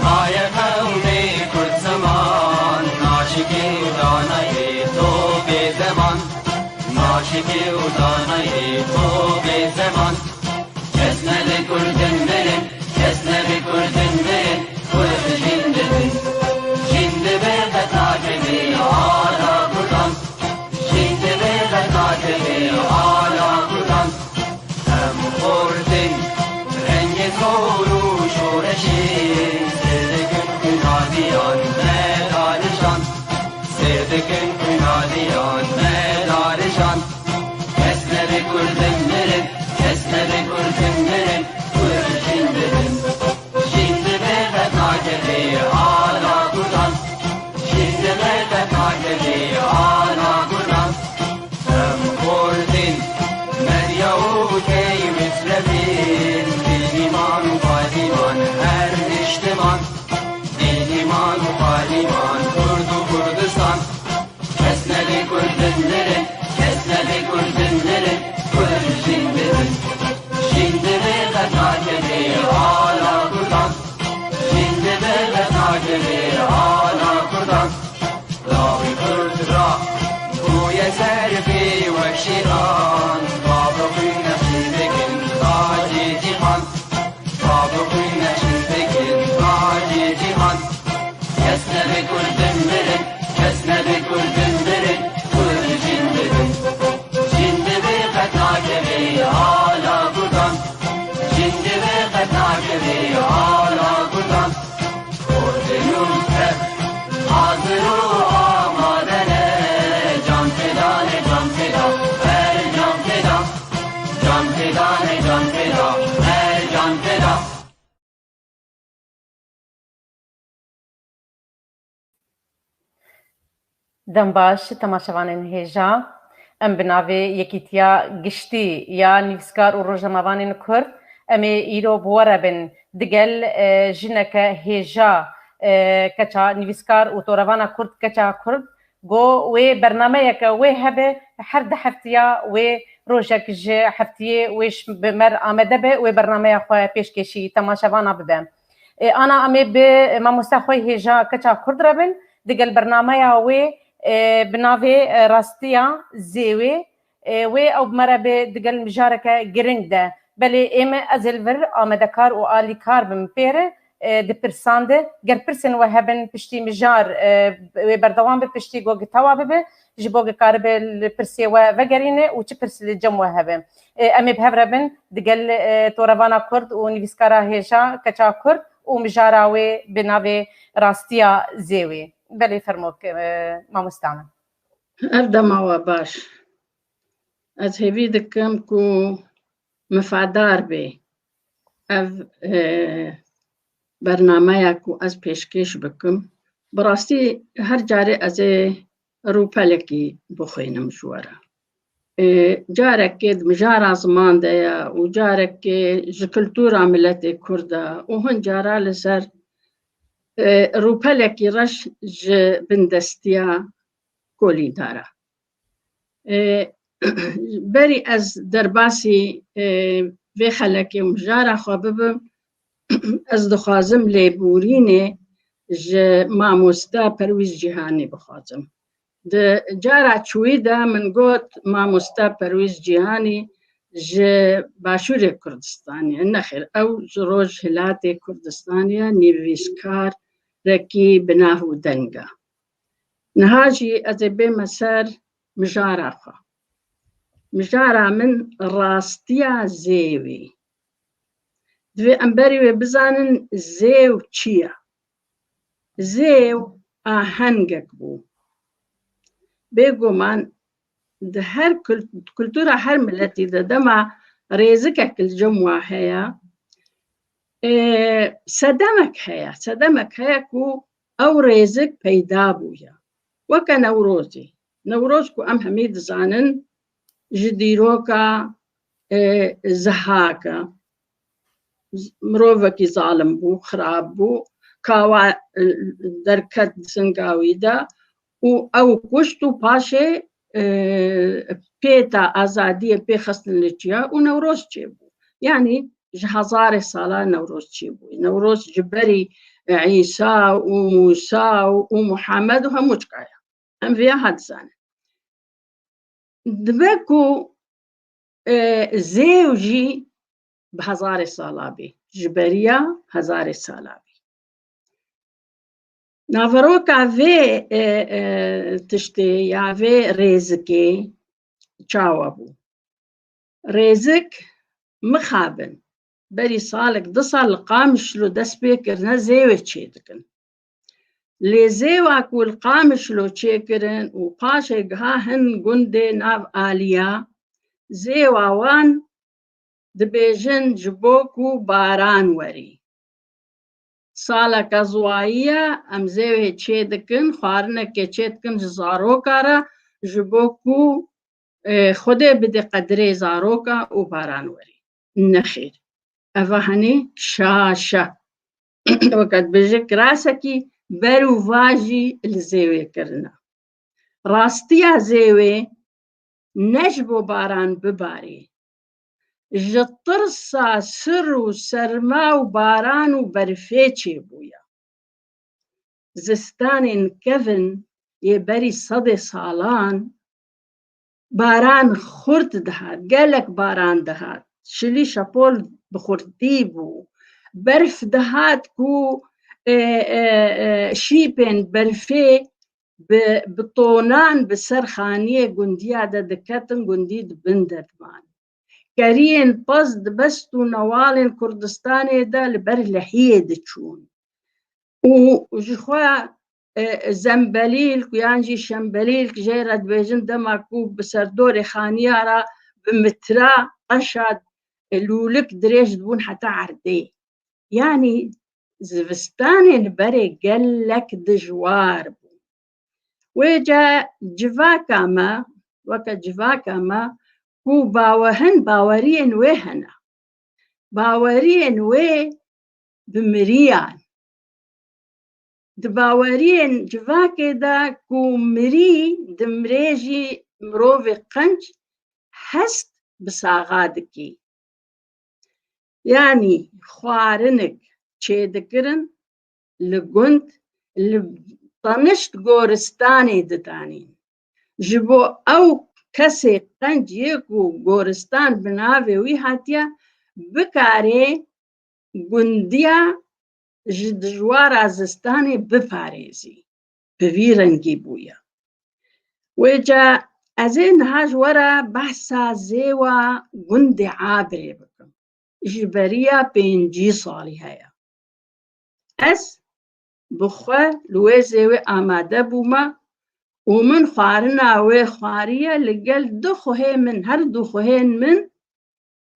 های قومی کرد زمان ناشکی و دانه تو به زمان ناشکی و دانه تو به زمان کس نبی کردن برن کس نبی کردن برن کرد جندبن جندبه بتاجبی آلا کردن جندبه بتاجبی آلا کردن هم خوردن رنگ کورو شورشی سردکن کنادیان مدارشان سردکن کنادیان مدارشان کس نبی کردن برن کس نبی کردن برن کرد جندبن جندبه بتاجبی آلا کردن جندبه بتاجبی آلا کردن هم خوردن مریوتی مثلبین دیلیمان و قادیمان هر اجتمان دیلیمان و قادیمان کرد و کردستان کس نبی کردن برن کس نبی کردن برن کرد جندبن جندبه بتاجبی آلا کردن جندبه بتاجبی آلا کردن راوی کرد را گوی سرفی و شیران بابقی نشین بکن تاجی جیهان بابقی نشین بکن تاجی جیهان کس نبی کردن برن کس نبی کردن برن کرد جندبن جندبه بتاجبی آلا کردن جندبه بتاجبی آلا کردن کردنون تب حاضر و آمادنه جان فدانه جان فدا هر جان فدا جان فدانه جان فدا هر جان فدا دم باش تماشاوانên hêja em bi navê Yekîtiya Giştî ya nivîskar û rojnamevanên Kurd em ê îro bi we re bin digel jineke hêja keça nivîskar û torevana Kurd keça Kurd got wê bernameyeke wê hebe her di heftiya wê rojek ji heftiyê wê bi mer amade be wê bernameya xwe pêşkêşî temaşevana bibe. Ana em ê bi mamosta xwe hêja keça Kurd re bin digel bernameya wê bi navê rastiya zêwê wê ew bi me re bi digel mijareke giring de belê êm ê ez ê vir amedekar û alîkar bim pê re dipirsan de ger pirsên we hebin piştî mijar wê berdewam bi piştî gogîtewa bibe ji bo dikare be li pirsê we vegerîne û çi pirsî li cem we hebe. Em ê bi hev re bin digel torevana Kurd û nivîskara hêja keça Kurd û mijara wê bi navê rastiya zêwê. Belê fermok mamosta min. ev dema baş ez hêvî dikim ku mifadar bê ev bernameya ku ez pêşkêş bikim bi rastî her carê ez ê rûpelekî bixwînim ji we re. Carekê di mijara ziman de ye û carekê ji kultûra miletê Kurd e û hin cara li ser rûpelekî reş ji bindestiya kolîdar e. Berî ez derbasî vê xelekê û mijara xwe bibim ez dixwazim lêborînê ji mamosta Perwîz Cîhanî bixwazim. Di cara çûyî de min got mamosta Perwîz Cîhanî ji Başûrê Kurdistanê nexêr ew ji Rojhilatê Kurdistanê ye nivîskarekî bi nav û deng e. Niha jî ez ê bême ser mijara xwe. Mijara min rastiya zêwê. Divê em berî wê bizanin zêw çi ye. Zêw ahengek bû. Bêguman di her kultûra her miletî de dema rêzikek li cem we heye sedemek heye. Sedemek heye ku ew rêzik peyda bûye. Weke Newrozê. Newroz ku em hemî dizanin ji dîroka zihak e. Mirovekî zalim bû, xirab bû, kawa derket singa wî de û ew kuşt û paşê pêta azadiyê pê xistin li çiya û Newroz çêbû. Yani ji hezarê salan Newroz çêbû. Newroz ji berî عيسى وموسى ومحمد وهم كايا ام فيها هاد سنة دبكو زيوجي بهزار صالابي جبريا هزار صالابي نافروكا في تشتي يا في ريزكي تشاوبو ريزك مخابن بري صالك دصال قامش لو دسبيكر نزيوه تشيدكن لزيواك والقامش لو تشيكرن وقاشي هن قندي ناف آليا زيواوان دبيجن جبوكو باران وري صالك زوايا ام زيوه تشيدكن خوارنك تشيدكن زاروكارا جبوكو خده بده قدري زاروكا وباران وري نخير أفهني شاشة وقت بجك راسكي برو واجي الزيوه كرنا راستيا زيوه نجبو باران بباري جطرسا سر وسرما وباران وبرفيتشي بويا زستان كفن يبري صدي صالان باران خورت دهات قالك باران دهات شلي شابول بخورتيبو برف دهات كو شيبين برفي بطونان بسرخانية قندية دكتن قنديد بندرمان كارين بصد بستو نوالين كردستاني دا لبر لحية دتشون وجخوا زنبليل كيانجي شنبليل جيرت بيجن دماكو بسردوري خانيارا بمترا قشد لولك دريج دبون حتى عردي يعني زفستاني البري قالك دجوار وجا جفاكاما وكا جفاكاما كو باوهن باورين وهنا باورين وي بمريان دباورين جفاكي دا كو مري دمريجي مروفي قنج حست بساغادكي يعني خوارنك تشيدكرن لقنت لطنشت غورستاني دتانين جبو او كسي قنج يكو غورستان بناوي ويهاتيا بكاري قنديا جوار زستاني بفاريزي بفيرنجي بويا وجا ازين هاج ورا بحثا زيوا قندي عابري بكم جبريا بينجي صالي هيا اس بخوا لويزيوي آماده بوما ومن خوارنا وي خواريا لقل دخوهي من هر دخوهين من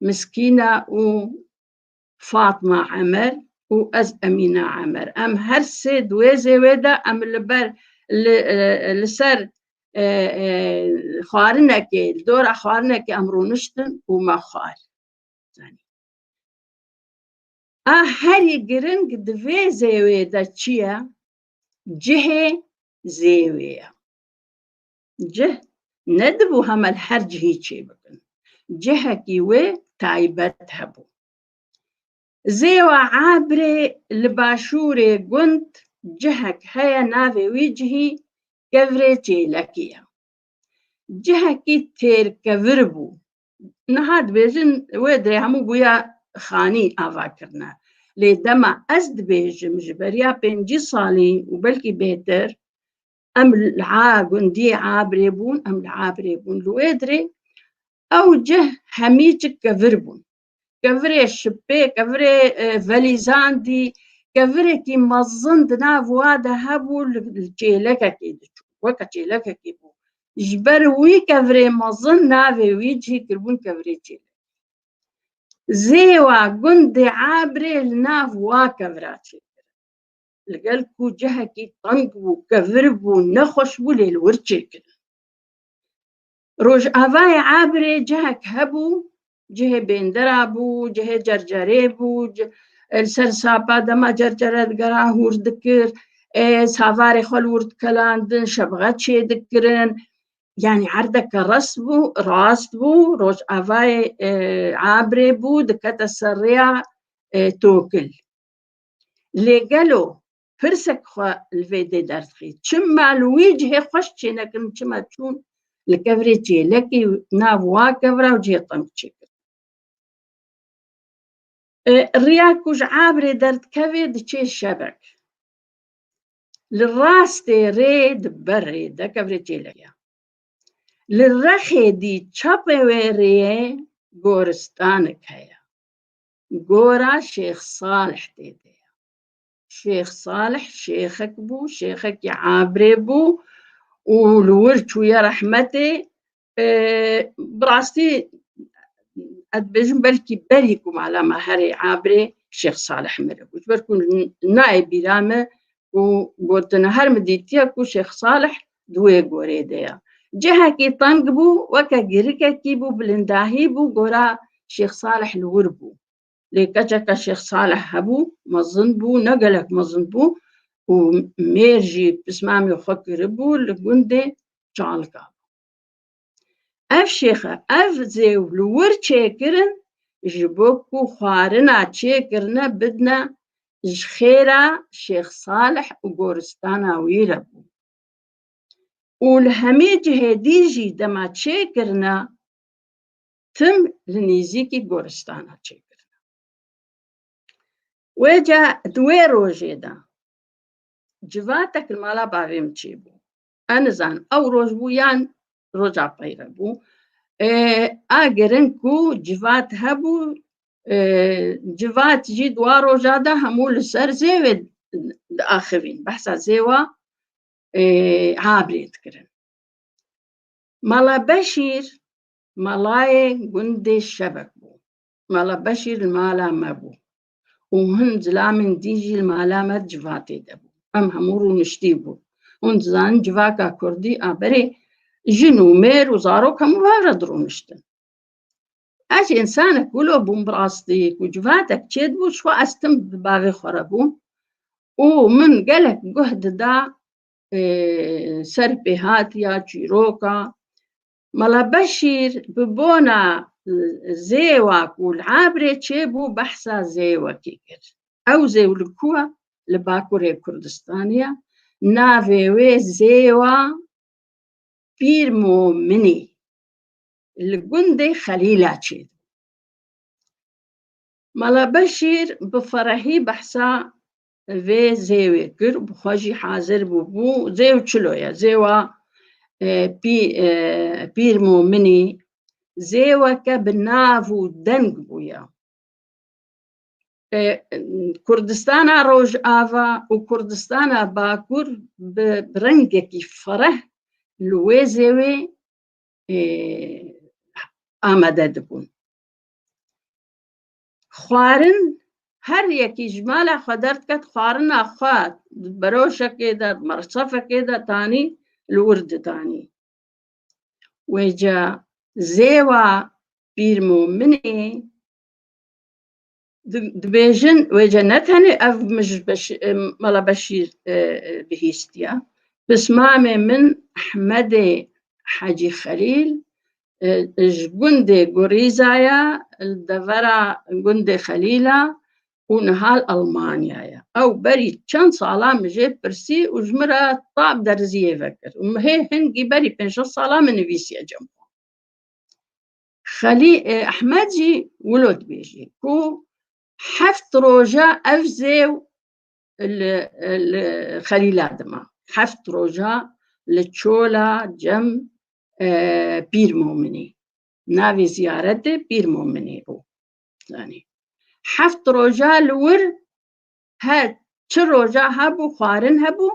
مسكينة وفاطمة عمر وأز أمينة عمر أم هر سيد ويزيوي دا أم لبر لسر خوارنا كي الدورة خوارنا كي أمرو نشتن وما خوار هاري جرنج دفي زيوي دا تشيا جهي زيوية جه ندبو هم الحرج هيتشي بكن جهة كيوي تايبتها بو زيوا عابري لباشوري قنت جهك هيا نافي ويجهي كفري تيلكيا جهة كي تير كفربو نهاد بيجن ويدري همو بويا خاني آفاكرنا لدما أزد بيجم جبريا بينجي صالي وبلكي بيتر أم العاقن دي عابريبون أم العابريبون لويدري أو جه حميتك كفربون كفري الشبي كفري فاليزان دي كفري كي مظن دناف وادا هبو الجيلكا كي وكا جيلكا كي بو جبروي كفري مظن نافي ويجهي كربون كفري جيلك زيوا قندي عابري لناف واكفراتي لقالكو جهكي طنقبو كفربو نخشبو للورتشي كده روج أفاي عابري جهك هبو جه بيندرابو جه جرجريبو السرسابا دما جرجرات قراه وردكر سافاري خل ورد كلاندن شبغتشي دكرن يعني عردك رسبو راستبو روج أفاي عابري بو دكتا السريع توكل لێگەلۆ پرسێک خوا لێ دێ دەردخی چم مالوی جهێ خۆش چێ نەکردن چمە چوون لە کەڤرێ جێلەکی ناو وا کەڤرا و جێ تەنگ چێ کرد ڕیا کوژ عابرێ دەردکەوێ دچێ شەبەک لە ڕاستێ رێ دبەرێ دەکەڤرێ جێلەکە لە ڕەخێ دی چەپێ وێرێ گۆرستانێک هەیە گۆرا شێخ ساڵح تێدەیە شێخ ساڵح شێخەک بوو شێخەکی عابرێ بوو و لور چوویە ڕەحمەتێ بڕاستی ئەتبێژم بەلکی بەری و ماڵەمە هەرێ عابرێ شێخ ساڵح مرە بوو بەرکو نایە بیرامە و گۆرتنە هەرمە دیتیە و شێخ ساڵح دوێ گۆرێ دەیە جهەکی تەنگ بوو وەکە گرکێکی بوو بلنداهی بوو گۆرا شێخ ساڵح لور بوو لێ کەچەکە شێخ ساڵح هەبوو مەزن بوو نەگەلک مەزن بوو و مێژی پسمامی خۆ کردبوو لە گوندێ چاڵکا ئەف شێخە ئەف زێو لور چێکردن ji bo ku xwarina çêkirine bidine ji xêra Şêx Salih û goristana wî re bû û li hemê cihê dî jî dema çêkirine tim li nêzîkî goristana çêkirine wê ca di wê rojê de civatek li mala bavê min çêbû enizanim ew roj bû yan roja peyre bû ئاگرن ku civat hebû civat jî dwa roja de hemû li ser zêwê diaxivîn behsa zêwa abrê dikirin mala Beşîr malayê gundê şebek bû mala Beşîr li mala me bû û hin zilamên dî jî li mala me civatê de bû em hemû rûniştî bû hûn dizanin civaka kurdî a berê jin û mêr û zarok hemû vevre dirûniştin ez însanek wilo bûm bi rastî ku civatek çê dibû xwe ez tim bi bavê xwe re bûm û min gelek guh dida ser pêhatiya çîroka mala Beşîr bi bona zêwa ku li abrê çêbû behsa zêwekê kir ew zêw li ku ye li Bakurê Kurdistanê ye navê wê zêwa Pîrmominê li gundê Xelîla çê mala Beşîr bi ferehî behsa vê zêwê kir bi xwe jî hazir bû zêw çilo ye zêwa Pîrmominê zêweke bi nav û deng bûye Kurdistana Rojava û Kurdistana Bakur bi rengekî fereh li wê zêwê amade dibûn xwarin her yekî ji mala xwe derdket xwarina xwe beroşekê de mersefekê de tanî li wir didanî wê ca zêwa Pîrmominê dibêjin wê ca ne tenê ev min ji mala Beşîr bihîstiye pismamê min Ehmedê Hecî Xelîl ji gundê Gurîza ye li devera gundê Xelîla û nihal Almanyaya ew berî çend sala min jê pirsî û ji min re tab derziyê vekir û hê hingî berî 5-6 sala min nivîsiye cem Ehmed jî wilo dibêje ku heft roja ev zêw li Xelîla dima heft roja li çola cem Pîrmominê navê ziyaretê Pîrmominê bû yani heft roja li wir her çi roja hebû xwarin hebû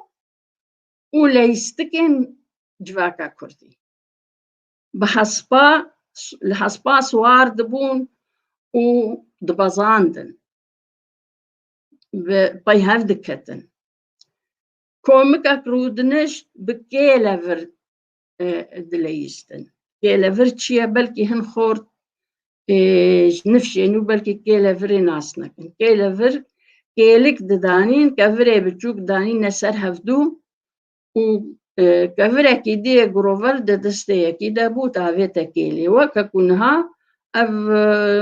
û leyîstikên civaka Kurdî bi hespa li hespa swar dibûn û dibezandin bi peyhev diketin komikek rûdinişt bi kêlevir dileyîstin kêlevir çi ye belkî hin xort ji nifşên û belkî kêlevirê nas nekin kêlevir kêlik didanîn kevirê biçûk danîne ser hevdû û kevirekî dîye girover di destê yekî de bû tavête kêlê weke ku niha ev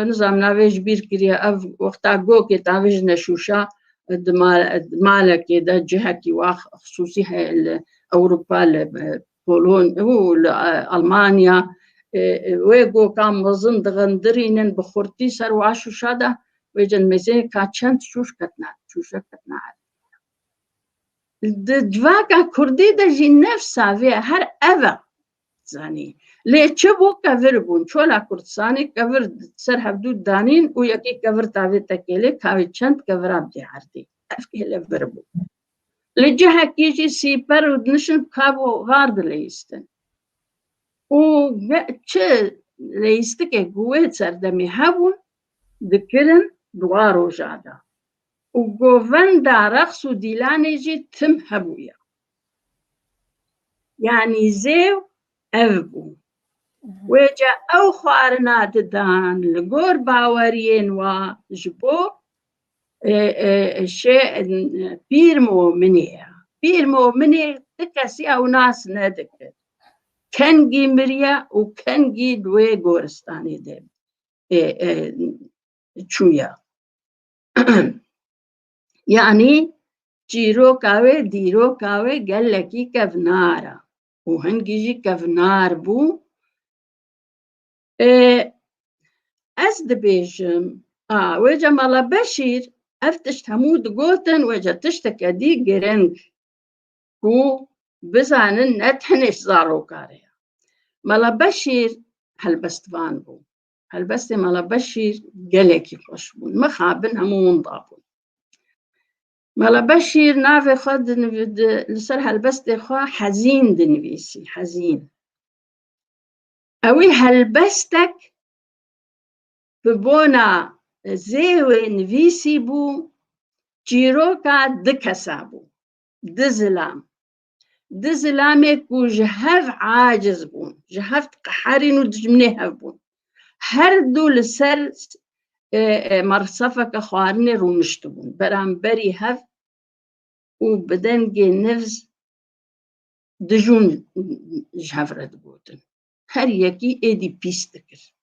nizanim navê ji bîr kiriye ev wexta gokê tavê ji neşûşa مالك إذا جهة خصوصي أوروبا بولون ألمانيا ويجو كان مزن دغندرين بخورتي سر وعشو شادا ويجن مزين كاتشنت شوش كتنا دواكا كردي دا جي نفسا في هر أفا زاني ليه چبو كفر بون چولا كردستاني كفر سر حدود دانين ويكي كفر تاوي تكيلي كاوي چند كفر عبدي عردي أفكي لفر بون لجهة كيجي سيبر ودنشن كابو غارد ليستن و چه ليستكي قوة سردمي هبون دكرن دوارو جادا و قوفن دا رقص و ديلاني جي تم هبويا يعني زيو أفبو ويجا أو خوارنا ددان لغور باوريين و جبو شيء بيرمو مني تكسي أو ناس ندكت كنجي مريا وكنجي دوي غورستاني دي چويا يعني جيرو كاوي ديرو كاوي قال لكي كفنارا وهنجي كفنار بو أسد بيجم ويجا مالا بشير أفتش همود قوتن ويجا تشتك دي جرنج كو بزانن نتحنش زارو كاريا مالا بشير هلبستوان بو هلبست مالا بشير قلقي خوش بون مخابن همو منضابون مالا بشير نافي خد لسر هلبست خوا حزين دنبيسي حزين أوي هلبستك ببونا زيوي نفيسي بو جيروكا دكسابو دزلامك وجهف عاجز بون جهفت قحارين ودجمنيها بون هردو لسر مرصفك خوارني رونشتبون برامبري هف وبدنجي نفس دجون جهف ردبوتن هر يكي ايدي بيستكر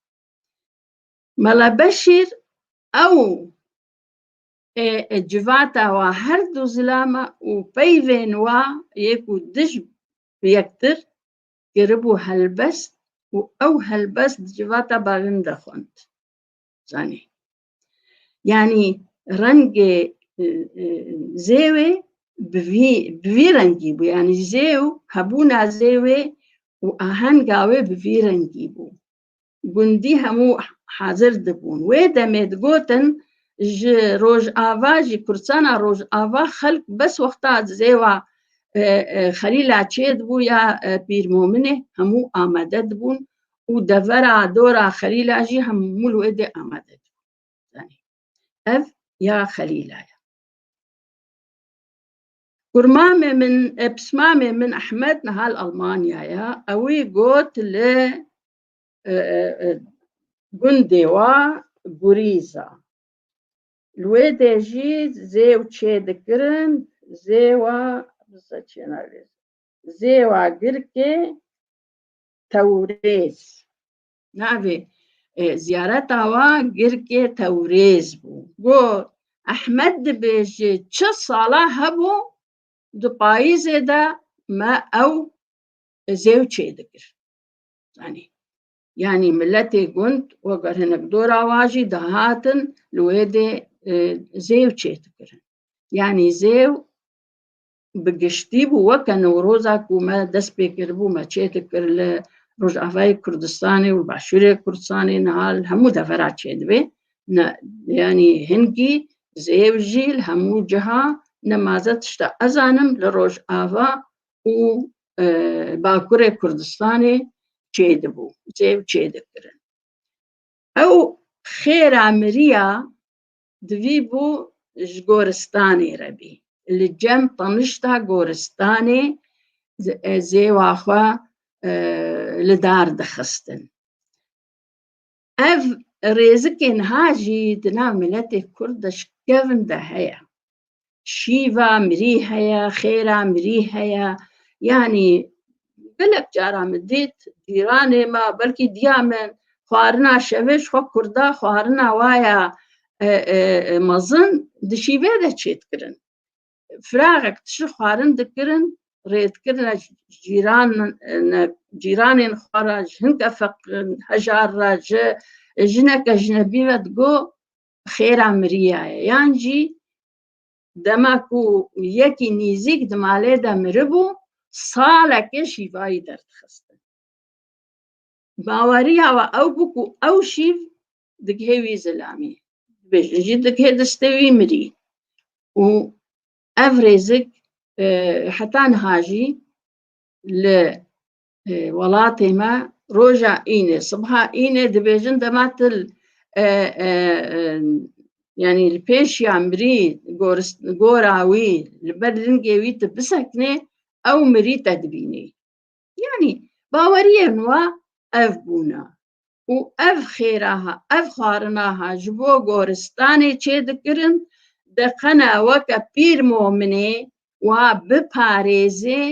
مالا بشير أو جواتا وهردو زلامة وبيفين يكو دج بيكتر قربو هلبست أو هلبست جواتا باغن دخونت زاني يعني رنج زيوي بفي رنجي بو يعني زيو هبونا زيوي وأهنگاوي بفي رنجي بو قندي همو حاضر دبون ويدمت قوتن روج آوا جي كرسانا روج آوا خلق بس وقتا زيوا خليلا تشيد بو يا بير مومنه همو آمده دبون ودفرا دورا خليلا جي همو الويدي آمده دبون أف يا خليلا كرمامي من بسمامي من أحمد نهال ألمانيا يا أوي قوت ل قندوا غوريزا الويدي جي زيو تشيدكرن زيوا قركي توريز نعم زيارتها قركي توريز بو أحمد بيجي تش صلاة هبو دو بايزي دا ما أو زيو تشيدكر يعني ملتي قنت وقرهنك دورا واجي دهاتن لويدي زيو تشيتكرن يعني زيو بقشتيبو وكان وروزك وما دس بيكربو ما تشيتكر لروج أفاي كردستاني والبعشوري كردستاني نهال همو دفرات تشيدبي يعني هنجي زيو جيل همو جها نمازت شتا أزانم لروج أفا و باكوري كردستاني تشيدبو زيو تشيدكرن أو خير عمريا دويبو جغورستاني ربي اللي جم طنشتا غورستاني زيو أخوا لدار دخستن أف ريزكين هاجي دنا ملتي كردش كيفن دهيا شيفا مريحيا خيرا مريحيا يعني بلك جارا مديت ديراني ما بلكي ديامن خوارنا شوش خو كردا خوارنا وايا مەزن دشیڤێ دەچێتکردن فراغێک تشی خواردن دەکردن ڕێتکردنە جیرانên xwe re ji hin gefeqin hejar re ji jineke jinebî ve digo xêra miriye ye yan jî dema ku yekî nîzik di malê de miribû salekê şîvayî derdixistin baweriya we ew bû ku ew şîv digihe wî zilamî dibêjin jî digihe distê wî mirî û ev rêzik heta niha jî li welatê me roja înê sibha înê dibêjin dema til yanî li pêşiya mirî gora wî li ber lingê wî tu biseknê ew mirî te dibînî yanî baweriyên we ev bûne û ev xêra ev xwarina ji bo goristanê çêdikirin diqene weke pîr mominê wa biparêzê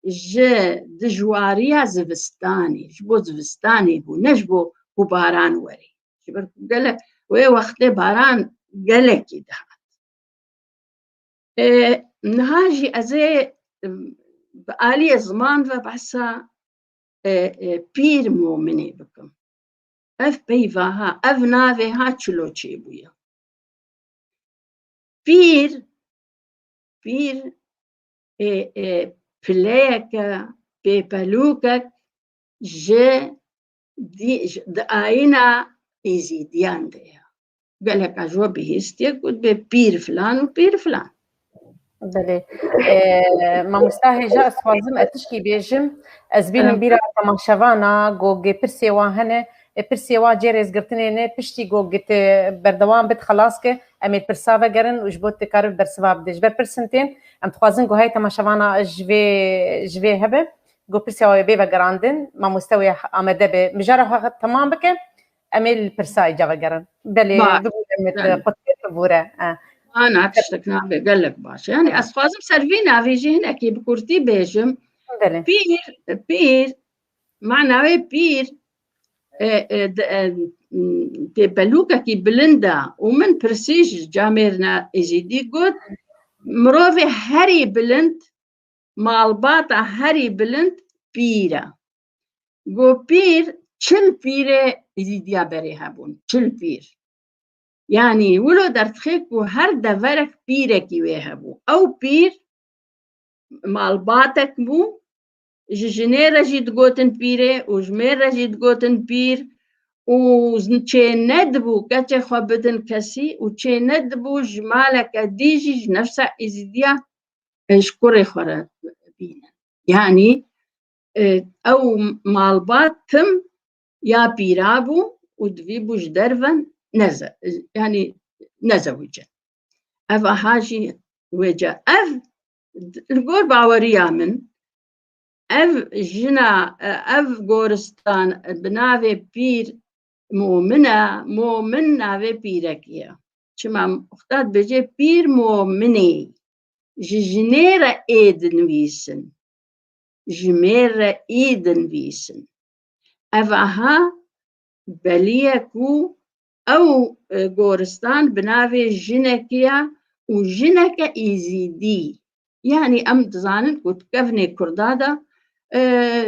ji dijwariya zivistanê ji bo zivistanê bû ne ji bo ku baran werê ji ber ku gelek wê wextê baran gelekî dihat niha jî ez ê bi aliyê ziman ve behsa pîr mominê bikim ev peyva ha ev navê ha çiloçê bûye pîr pileyeke pêpelûkek ji di ayîna êzîdiyan de ye geleka ji we bihîstiye ku dibe pîr filan û pîr filan بله مامۆستا هێژا ez dixwazim ez tişkî bêjim ez bînim bîra temaşevana gogê pirsê wan hene pirsê wan cê rêzgirtinê ne piştî gogê berdewam bit xelas ke em ê pirsa vegerin û ji bo têkarî bersiva bide ji ber pirsên tên em dixwazin goheyê temaşevana ji vê hebe got pirsê wê bê vegerandin mamoste wê amade be mijara xwe temam bike em ê li pirsayê ca vegerin belê bibû xwedê bûre أنا تشتك نابي قال لك باش يعني أصفازم سرفينا في جهنا كي بكورتي بيجم بير معناه بير تبلوكا كي بلندا ومن برسيج جاميرنا إزيدي قد مروفي هري بلند مالباتا هري بلند بيرا قو بير چل بيري إزيديا بري هبون چل بير يعني ولو درتخيك هر دفرك بيرك يوهبو أو بير مالباتك بو جنيرة جيد قوتن بيري وجميرة جيد قوتن بير وچه ندبو كچه خوابتن كسي وچه ندبو جمالك ديجي نفسه إزيديا اشكري خورا بينا يعني أو مالبات تم يا بيرابو ودفيبو جدرفن نزا يعني نزوجة أف حاجي وجا أف الجور باوريا من أف جنا أف جورستان بنافي بير مؤمن نافي بيركيا شما اختار بيجي بير مؤمني جنيرة إيدن ويسن جميرة إيدن ويسن أف ها بليكو أو جورستان بنافي جنكيا وجنكا إيزيدي يعني أم تزانن كنت كفني كردادا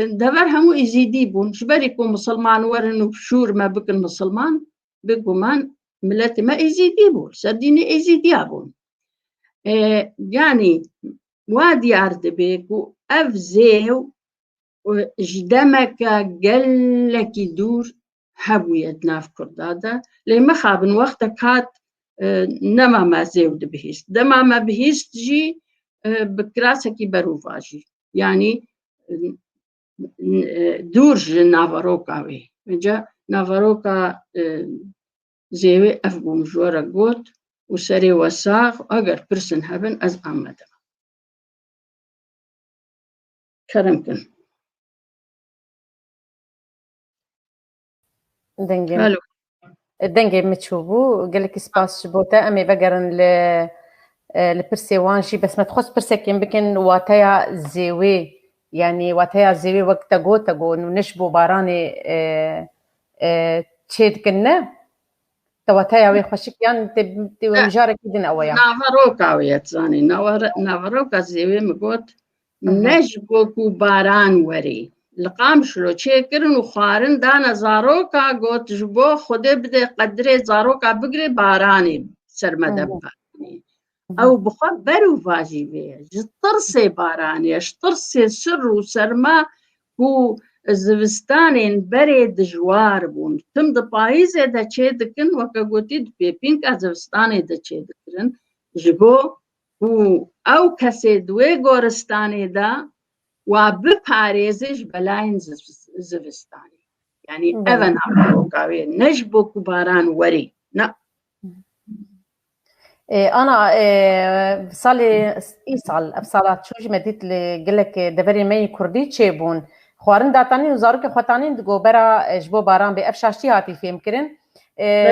دبر همو إيزيدي بون شبريكو مسلمان ورنو بشور ما بكن مسلمان بقومان ملتي ما إيزيدي بون سرديني إيزيدي بون يعني وادي عرض بيكو أفزيو جدمك قلك يدور هبوية ناف كردادا لما خابن وقتك هات نما ما زيود بهيست دما ما بهيست جي بكراسكي بروفاجي يعني دورج نافاروكا وي جا نافاروكا زيوي أفقوم جورا قوت وسري وساق أقر برسن هبن أز أمدا كرمكن دنگه متشوفو قال لك سباس شبوتا امي بقرن لبرسي وانشي بس ما تخص برسي كين بكن واتايا زيوي يعني واتايا زيوي وقت تقو نشبو باراني تشيد كنا تواتايا ويخشكيان تمجارك دين أويا نافروكا ويتزاني نافروكا زيوي مقوت نجبوكو باران وري لقام شلو چێکردن و خوارن دانا زاروکا گوت جبو خودێ بدێ قدرێ زاروکا بگرێ بارانی سەرمەدە بارانی ئەو بخوا بەر و ڤاژی وێ ji tirsê baranê ji tirsê sir û serma ku zivistanên berê dijwar bûn tim di payîzê de çê dikin weke gotî di pêpînka zivistanê de çê dikirin ji bo ku ew kesê di wê goristanê de wa biparêze ji belayên zivistanê yanî ev e navroka wê ne ji bo ku baran werî ne أنا صالي إيصال بصالات شو جمدت لقلك دبري مي كردي تشيبون خوارن داتاني وزارك خواتاني دقو برا جبو باران بأفشاشتي هاتي فيهم كرن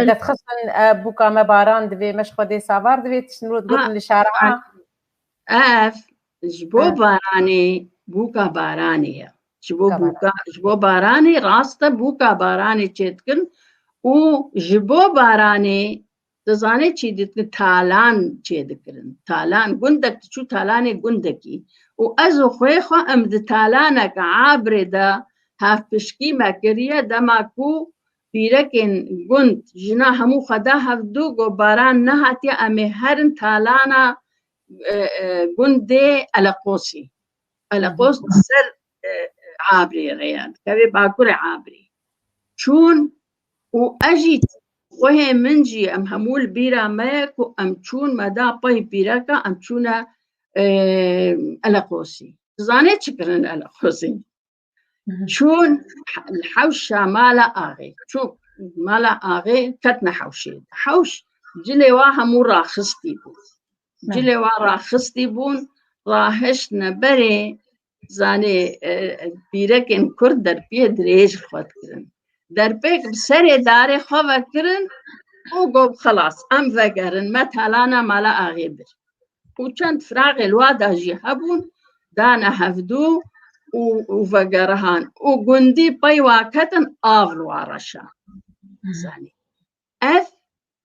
دتخصن بوكا ما باران دبي مش خدي سافار دبي تشنو تقول لشارعها جبو باراني بوكا بارانية جبو باراني راستا بوكا باراني تشيتكن و جبو باراني دزانه چی دیت تالان چی دکرن تالان گندک چو تالانی گندکی و از خوی خو ام د تالانک عابر دا هاف پشکی مکریه دما کو پیرکن گند جنا همو خدا هف دو گو باران نهاتی امی هرن تالانا گنده القوسی القوس سر عابری غیان کبی باکور عابری چون و اجیت وهي منجي ام همول بيرا ماك وام تشون مدا باي بيراكا ام تشونا الاقوسي زانيت شكرن الاقوسي شون الحوشة مالا اغي شوف مالا اغي كتنا حوشي حوش جلي واها مو راخستي بون جلي واها راخستي بون راهشنا بري زاني بيراكن كردر بيد ريج خود كرن در پیک سر داره خواه کرن او گوب خلاص ام وگرن ما تالانا مالا آغی بر و چند فراغ الوادا جی هبون دانا هفدو و وگرهان و گندی پای واکتن آفل وارشا زانی اف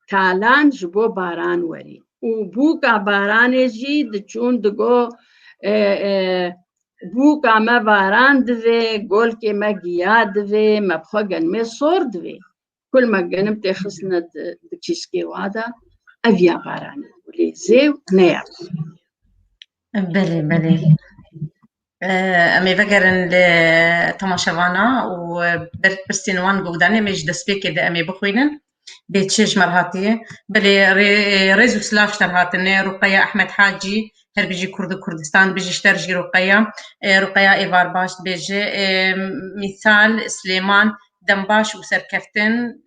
تالان جبو باران وری و بوکا باران جی دچون دگو بوکا ما باران دوی گل که ما گیا دوی ما بخواگن ما صور دوی کل ما گنم تخصنت دکیسکی وادا اویا بارانی ولی زیو نیاب بله امی بگرن لتماشاوانا و برستینوان گودانی میج دسپیک ده امی بخوینن بيتشيش مرهاتية بلي ريزو سلاف شرهاتني رقية أحمد حاجي هر بيجي كردستان بيجي شترجي رقية إيفار باش بيجي مثال سليمان دنباش وسركفتن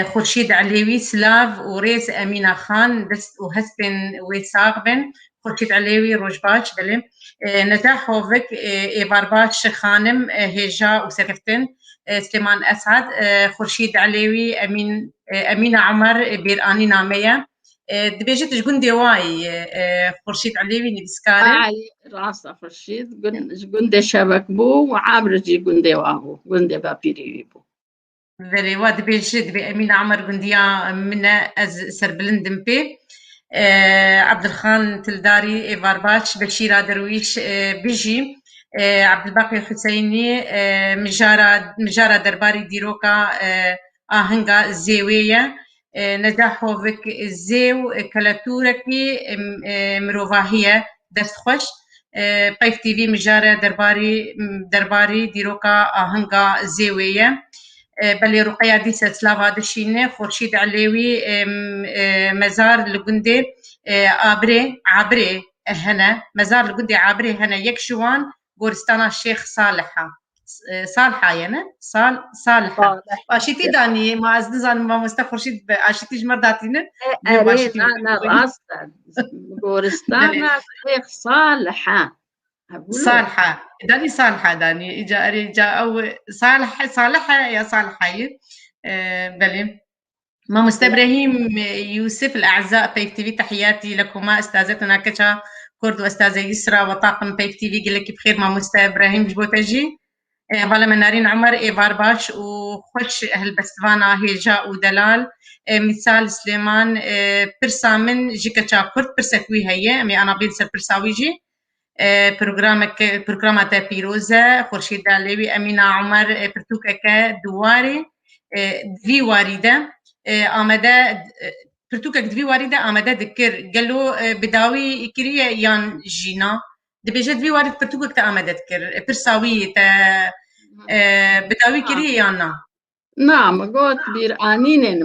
خورشيد عليوي سلاف وريس أمينة خان دست وهستن ويساغبن خورشيد عليوي روجباش بلي نجاح هوفك إيفار باش خانم هيجا وسركفتن سليمان أسعد خورشيد عليوي أمينة عمر بيراني نامية دبيجت جون ديواي خورشيد عليوي نبسكاري راسا خورشيد جون شبك بو وعابر جي جون ديوابو جون دي بابيري بو ذري واد بيجت بأمينة عمر جنديا من أز سربلندم بي عبد الخان تلداري إيفارباتش بشيرة درويش بيجي عبد الباقي حسيني مجارة درباري ديروكا آهنگا زيوية نجاحوفك زيو كالاتوركي مروفاهية دست خوش قيف تيفي مجارة درباري ديروكا آهنگا زيوية بلي رقية ديسة سلافا دشينة خورشيد عليوي مزار لقندي عبري هنا مزار لقندي عبري هنا يكشوان غورستانا الشيخ صالحة يعني صالحة عشتي داني ما أزدزان ما مستخرشيد عشتي جمر داتينا أنا راستا غورستانا الشيخ صالحة داني جا أو صالحة يا صالحة بلي ماما إبراهيم يوسف الأعزاء بيك تي في تحياتي لكما أستاذتنا كتشا كرد وأستاذة يسرى وطاقم بيك تي في قال لك بخير ماما إبراهيم جبوتاجي فوالا من نارين عمر إيفار باش وخش أهل بستفانا هيجاء ودلال مثال سليمان برسا من جيكا شاكورت برسكوي هي أمي أنا بينسر برساويجي برنامج بيروزة خورشيد داليوي أمينة عمر برتوكك دواري دوی واریده آمده پرتوکک دوی واریده آمده دکر گلو بداوی کریه یان جینا دبیجه دوی وارد پرتوکک تا آمده دکر پرساوی تا بداوی کریه یان نا نعم قلت بيرآنين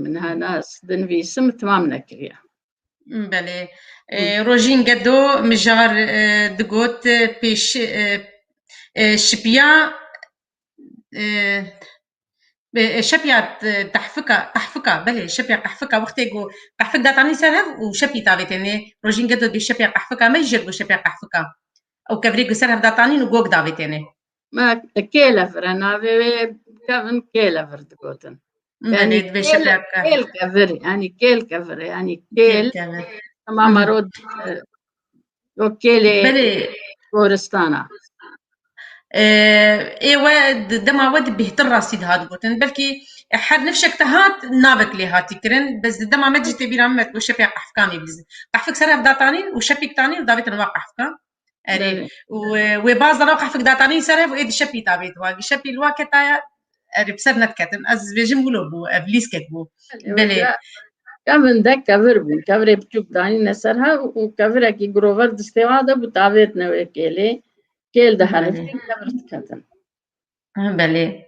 من هنا دنفي سم تمام نكريا بله روژین گدو مجار دگوت پیش شپیا شبيات تحفكة بلي شبيات تحفكة وقت يقول تحفك داتاني سرها وشبي تاويتني روجين قدو دي شبيات تحفكة ما يجربوا شبيات تحفكة أو كفريقو سرها داتاني وقوق داويتني ما كيلفر أنا كفن كيلفر تقولن يعني كيل كفر يعني كيل ما مرود وكيلي بلي كورستانا ايوا دما ود بهتر راسيد هاد قوتن بلكي حد نفشك تهات نابك لي هاتي كرن بس دما ما جيتي بيرا مت وشبي قحفكامي بز قحفك سرها بداتاني وشبيك تاني ودافيت الواقع قحفكا اري وباز دنا قحفك داتاني سرها وايد شبي تابيت واقي شبي الواقع تايا اري بسرنا كتن از بيجم قولوا بو ابليس كتبو بلي كمن ده كفر بچوك داني نسرها وكفر كي جروفر دستواده بتابيت نوي كيل ده حرف كفر تكتن بله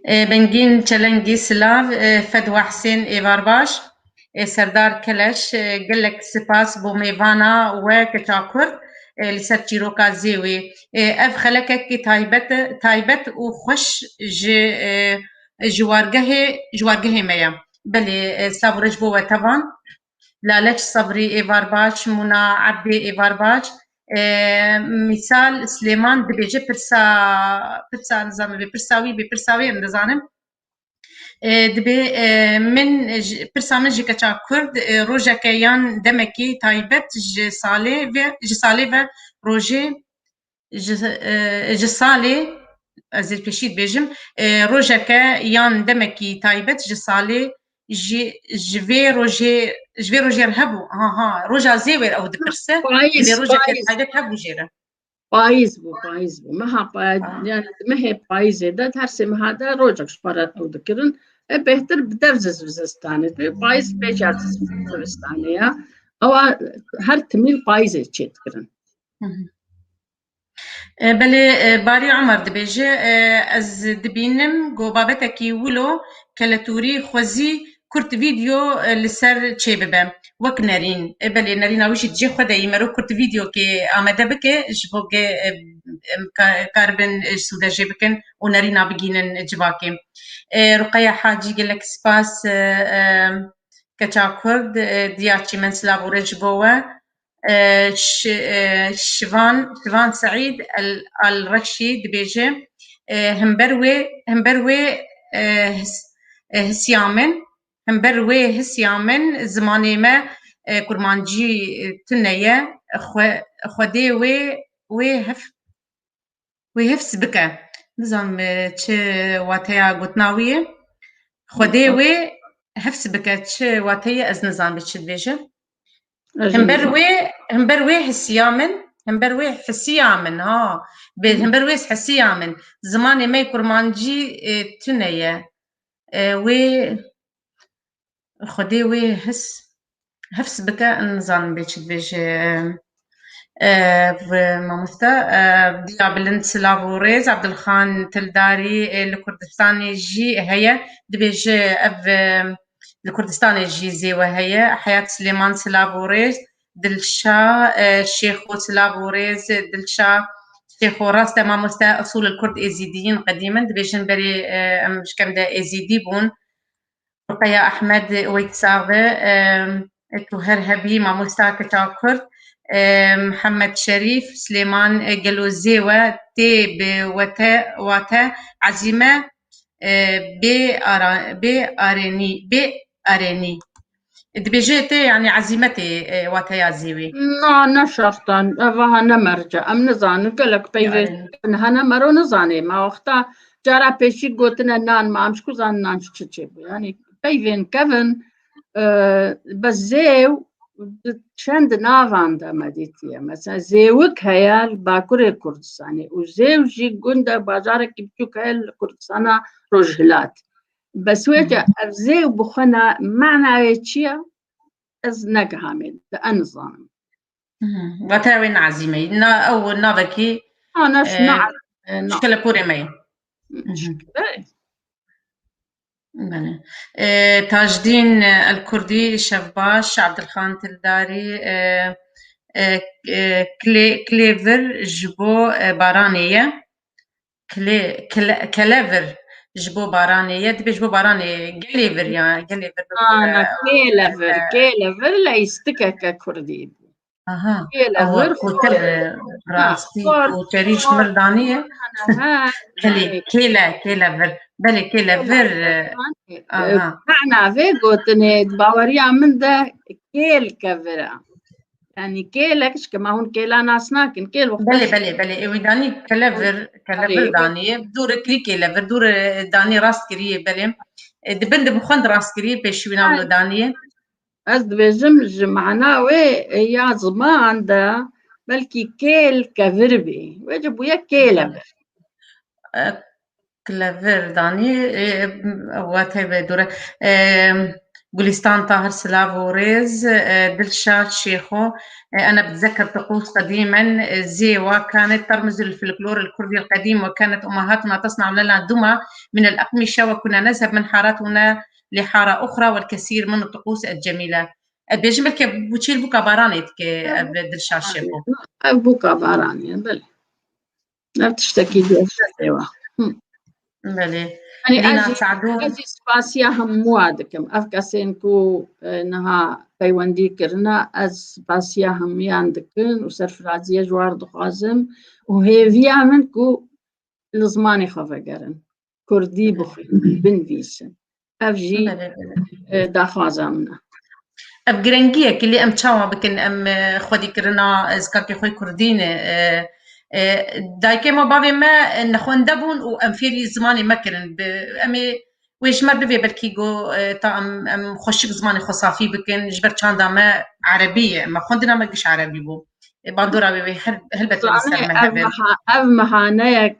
بنگین چلنگی سلاو فدوا حسین ایوارباش سردار کلش گلک سپاس بو میوانا و کچاکر لسر چیروکا زیوی اف خلکه کی تایبت و خوش جوارگه میا بله سلاو رجبو و تبان لالچ صبري إيفارباش منا عبدي إيفارباش مثال سليمان دبيجي برسا نظام ببرساوي نظام دبي من برسا من جي كتشا كرد روجا كيان دمكي تايبت جي صالي و روجي جي صالي ازيد بشيد بيجم روجا كيان دمكي تايبت جي صالي جي روجي رهبو روجا زيور او دبرسه اللي روجا كتايبت هبو جيره بايز بو ما يعني ما هي بايز ده هرسم هذا روجك شبارات او دكرن بهتر بدفزز وزستاني بايز بيجات وزستاني او هر تميل بايز تشتكرن بله باری عمر دبیجه از دبینم گو بابتکی ولو کلتوری خوزی کرت ویدیو لسر چه ببم وک نرین بله نرین اوشی جه خدا ایمرو کرت ویدیو که آمده بکه جبوگه کاربن سودا جه بکن و نرین بگینن جواکه رقیه حاجی گلک سپاس کچا کرد دیاچی من سلابو رجبوه شفان سعيد الرشيد بيجي همبروي هسيامن زماني ما كرمانجي تنية خدي وهفس بكا نظام تش واتيا قطناوية خدي وهفس بكا تش واتيا از نظام بتش بيجي همبروي حسيامن همبروي حسيامن زماني ما كرمانجي تنية و خدي و هفس بكا النظام بيج ما مستا ديا بلند سلافوريز عبد الخان تلداري الكردستاني جي هي دبيج اف الكردستان الجيزي وهي حياة سليمان سلافوريز دلشا شيخو سلافوريز دلشا شيخو راس تمام مستا أصول الكرد إيزيديين قديما دبيجن بري مش كم دا إيزيدي بون رقية أحمد ويتساغي توهرهبي ما مستا كتاكر محمد شريف سليمان جلوزيوة تي بواتا عزيمة بأريني دبيجيتي يعني عزيمتي واتيا زيوي نه شرطا اوه نمرجع ام نزانه قالك بيفي هنا مرو نزانه ما وقتا جارا بيشي قوتنا نان ما امش كوزان نان تشيب يعني بيفين كيفن بس زيو چند ناوانده مديتيه مثلا زيوك هيال باكوري كردستاني وزيو جي قنده بازارك بتوك هيال كردستانا رجلات بس ويجا زيو بخنا معنى يتشيا از نقهامي انظام واتاوين عزيمة أو نابكي أنا شنع شكل كوري مي بله تاج الدين الكردي شفباش عبد الخان تلداري كليفر جبو بارانية كليفر جبو بارانية دبي جبو باراني كليفر يعني كليفر أنا كليفر لا يستكك كردي اها او كوتر راستي كوتريش مردانية كيلا بلي كيلا معنى في قوتني باوريا من ده كيل كفرا يعني كيلكش كما هون كيلا ناس ناكن كيل وقت بلي ويداني كلافر دانية بدور كريكي لافر دور داني راس كريه بلي دبند بخند راس كريه بيشوينا ولا دانية از بجم معناه يا زمان ده بلكي كيل كفربي ويجب ويا كيلا كلافر داني واتي بدورة جولستان طاهر سلافو ريز دلشاد شيخو أنا بتذكر طقوس قديما زيوة كانت ترمز للفلكلور الكردي القديم وكانت أمهاتنا تصنع لنا دمى من الأقمشة وكنا نذهب من حارتنا لحارة أخرى والكثير من الطقوس الجميلة بيجمل كبوتشيل بوكا باراني دلشاد شيخو بوكا باراني بل لا تشتكي دي زيوة بله يعني أجي سباسيا هم موادكم أفكاسينكو نها بيوندي كرنا أز سباسيا هم ياندكن وصرف رازية جوار دخازم وهي فيا منكو لزماني خفقرن كردي بخي بنفيسن أفجي داخازمنا أبجرنجية كلي أم تشاوا بكن أم خودي كرنا زكاكي خوي كردين دايكي ما بابي ما نخون دبون وأم فيري زماني مكرن أمي ويش ما ببي بالكيجو تا أم خوشك زماني خصافي بكن جبر تشاندا ما عربية ما خوندنا ما قش عربي بو باندورا ببي هلبت السلمة أف مهانيك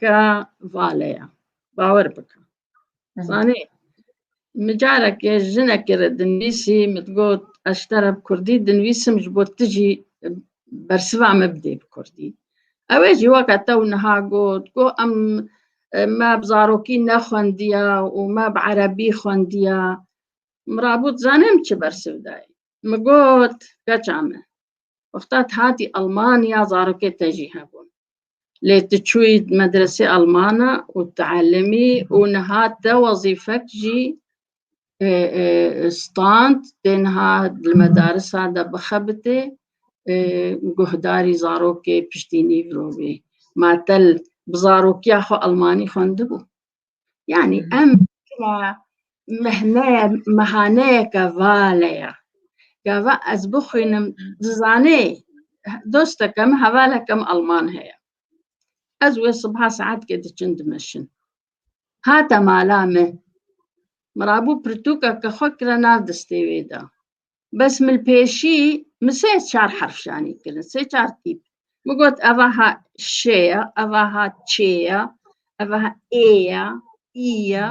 فاليا باور بك صاني مجالك يا جنك دنيسي متقول أشترب كردي دنيسي مجبوت تجي برسبع مبدي بكردي أواجي وقت تونها قو أم ما بزاروكي نخونديا وما بعربي خونديا مرابوط زانمش برسب داي مقوت كجامة وقتات هاتي ألمانيا زاروكي تجي هبون لتشوي مدرسة ألمانة وتعلمي ونهات وظيفك جي ستاند تنها المدارس هذا بخبته جهداري زاروكي بشتيني بروبي ما تل بزاروكي أخو ألماني خندبو يعني أم مهنية كفاليا كفا أزبخين زاني دوستكم هوالكم ألمان هي أزوي صبح ساعات كده جند مشن هاتا مالامه مرابو برتوكا كخوكرا نافدستي ويدا بس من البيشي مسيت شار حرف شاني كلا سيت شار تيب مقوت أفاها شيا أفاها تشيا أفاها إيا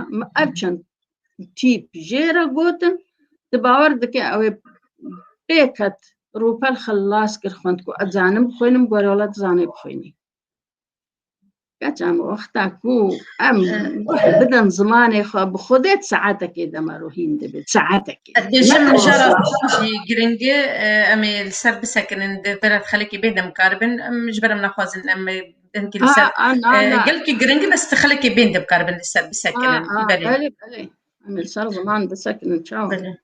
ما أبشن تيب جيرا قوتن تباور دكي أوي بيكت روبال خلاص كرخوندكو أتزانم بخوينم بوريولا تزاني بخويني كاتم وقتكو أم بدن زماني بخودت ساعتك إذا ما روحين دبت ساعتك الجيم جرى شي جرينجي أمي السر بسكن درت خليكي بيدم كاربن مش برم نخوازن أمي يمكن السر قالكي جرينجي بس تخليكي بيدم كاربن السر بسكن بلي أمي السر زمان بسكن إن شاء الله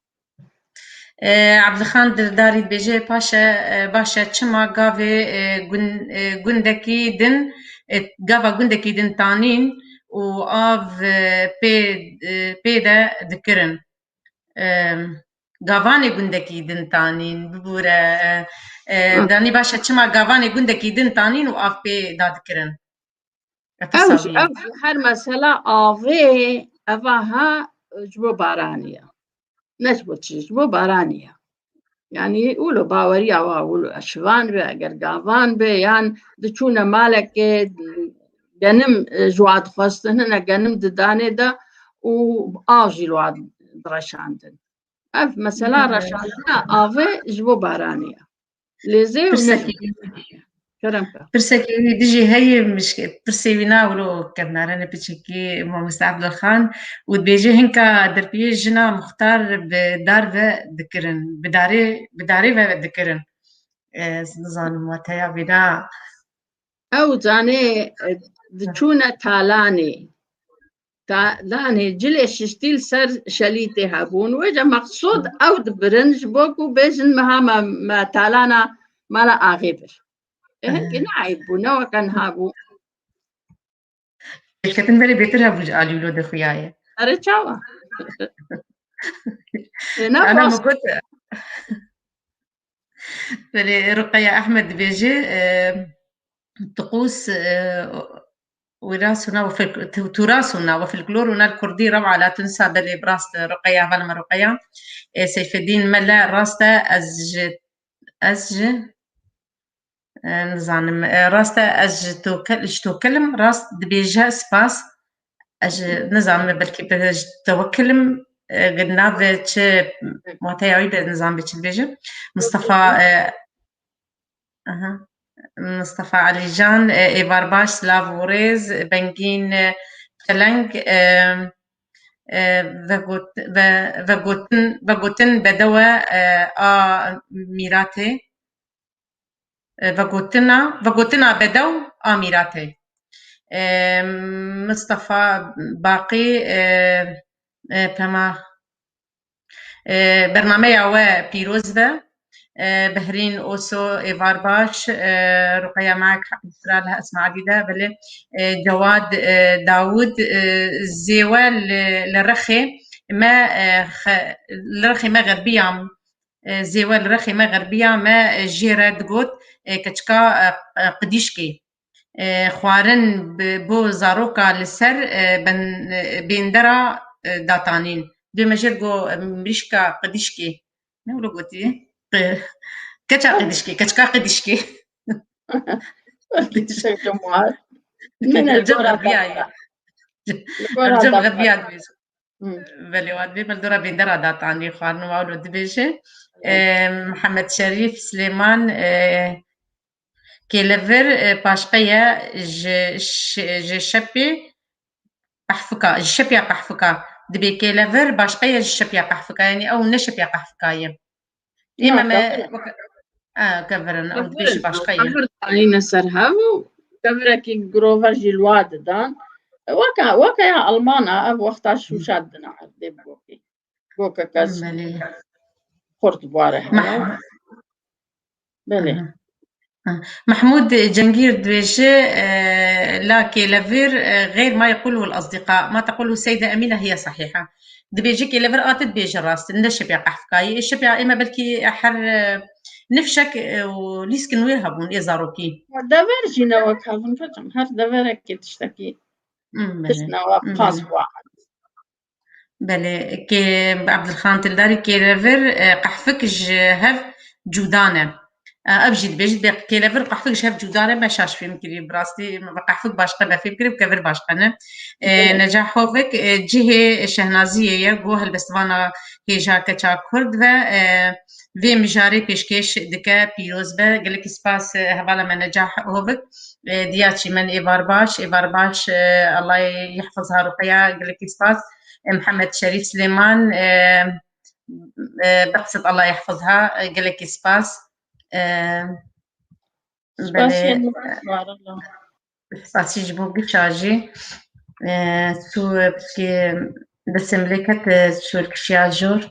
عبد الخان درداري بيجي باشا تشما قافي جندكي دن قافا جندكي دن تانين وآف بيدا ذكرن گاوانی گوندکی دن تانین ببوره دانی باشه چما گاوانی گوندکی دن تانین و آف پی داد کرن او هر مسئله آوه اوها جبو بارانیه نجبو چیز جبو بارانیه يعني يقولوا باوري أو يقولوا أشوان به أجر جافان به يعني دشونا مالك جنم جواد خواستن هنا جنم ددانه ده وآجي الواد درشاندن أف مثلا رشاندنا آوه جبو بارانية لزي كرمك برسكي ديجي هي مش برسينا ولو كبنارنا بتشكي مستعد الخان وبيجي هنكا دربيه جنا مختار بدار ذكرن بداري ذكرن نظام متيا بنا أو زاني دشونا تالاني تالاني جلش شتيل سر شليتي هابون وجا مقصود أو دبرنج بوكو بيجن مها ما تالانا مالا آغيبر هيك نعيبونا وكان هابو كتن بري بيترها بوج آليولو دخوياي أرجعوا أنا ما كنت رقية أحمد بيجي طقوس وراثنا تراثنا وفلكلورنا الكردي روعة لا تنسى بلي براست رقية فالما رقية سيف الدين ملا راسته أزج نظام راسته أج توكلم راست دبيجها سباس أج نظام بلكي توكلم قلنا بيتش متياوي بنظام بيتش بيجي مصطفى مصطفى علي جان إيفارباش سلافوريز بنجين تلنج فغوتن بدوى ميراتي فغوتنا بدو ميراتي مصطفى باقي بما برنامج بيروز بهرين أوسو إيفارباش رقية معك إسراء لها اسماء عديدة بل جواد داود زيوة للرخي ما غربية زيوة للرخي ما غربية ما جيراد قوت كتشكا قديشكي خوارن بو زاروكا لسر بندرا داتانين دو مجرقو مريشكا قديشكي نقولو قوتي كتشا قديشكي من الجمع غربية الجمع غربية بلي وادبي بلدورا بندرا داتاني خوارن واولو دبيشي محمد شريف سليمان كيلفر باشقية جشبي قحفكا دبي كيلفر باشقية جشبي قحفكا يعني أو نشبي قحفكاية إما ما كفرن أو دبيش باشقية كفر تعينا سرهاو كفركي جروفر جلواد دان وكا يا ألمانا أب وقتها شو شادنا عدي بوكا كاس خورت بواره بلي محمود جنجير دويجي لا كيلافير غير ما يقوله الأصدقاء ما تقوله السيدة أمينة هي صحيحة دبيجي كيلافير آتت بيجي راس ندشب يا قحفكاي الشب يا إما بلكي أحر نفشك وليسكن ويرهبون إزاروكي دافر جينا وكافن فتم هر دافرك تشتكي تسنا وقاس واحد بلي كي عبد الخان تلداري كيلافير قحفك هف جودانه ابجد بيجد كيلفر قحفك شاف جودانه ما شاش فيلم كري براستي قحفك باشقه بفيلم كري بكفر باشقه نجاحوفك جهه شهنازيه جو هالبستوانا هيجا كچا كرد و في مجاري پیشکش دکه پیروز به گلک سپاس هوالا من نجاح هوفك دياتشي من إيفارباش الله يحفظها رقية قلك سباس محمد شريف سليمان بقصد الله يحفظها قلك سباس سپاسی جبو گچاجی تو بسكي بسملكت شو الكشياجور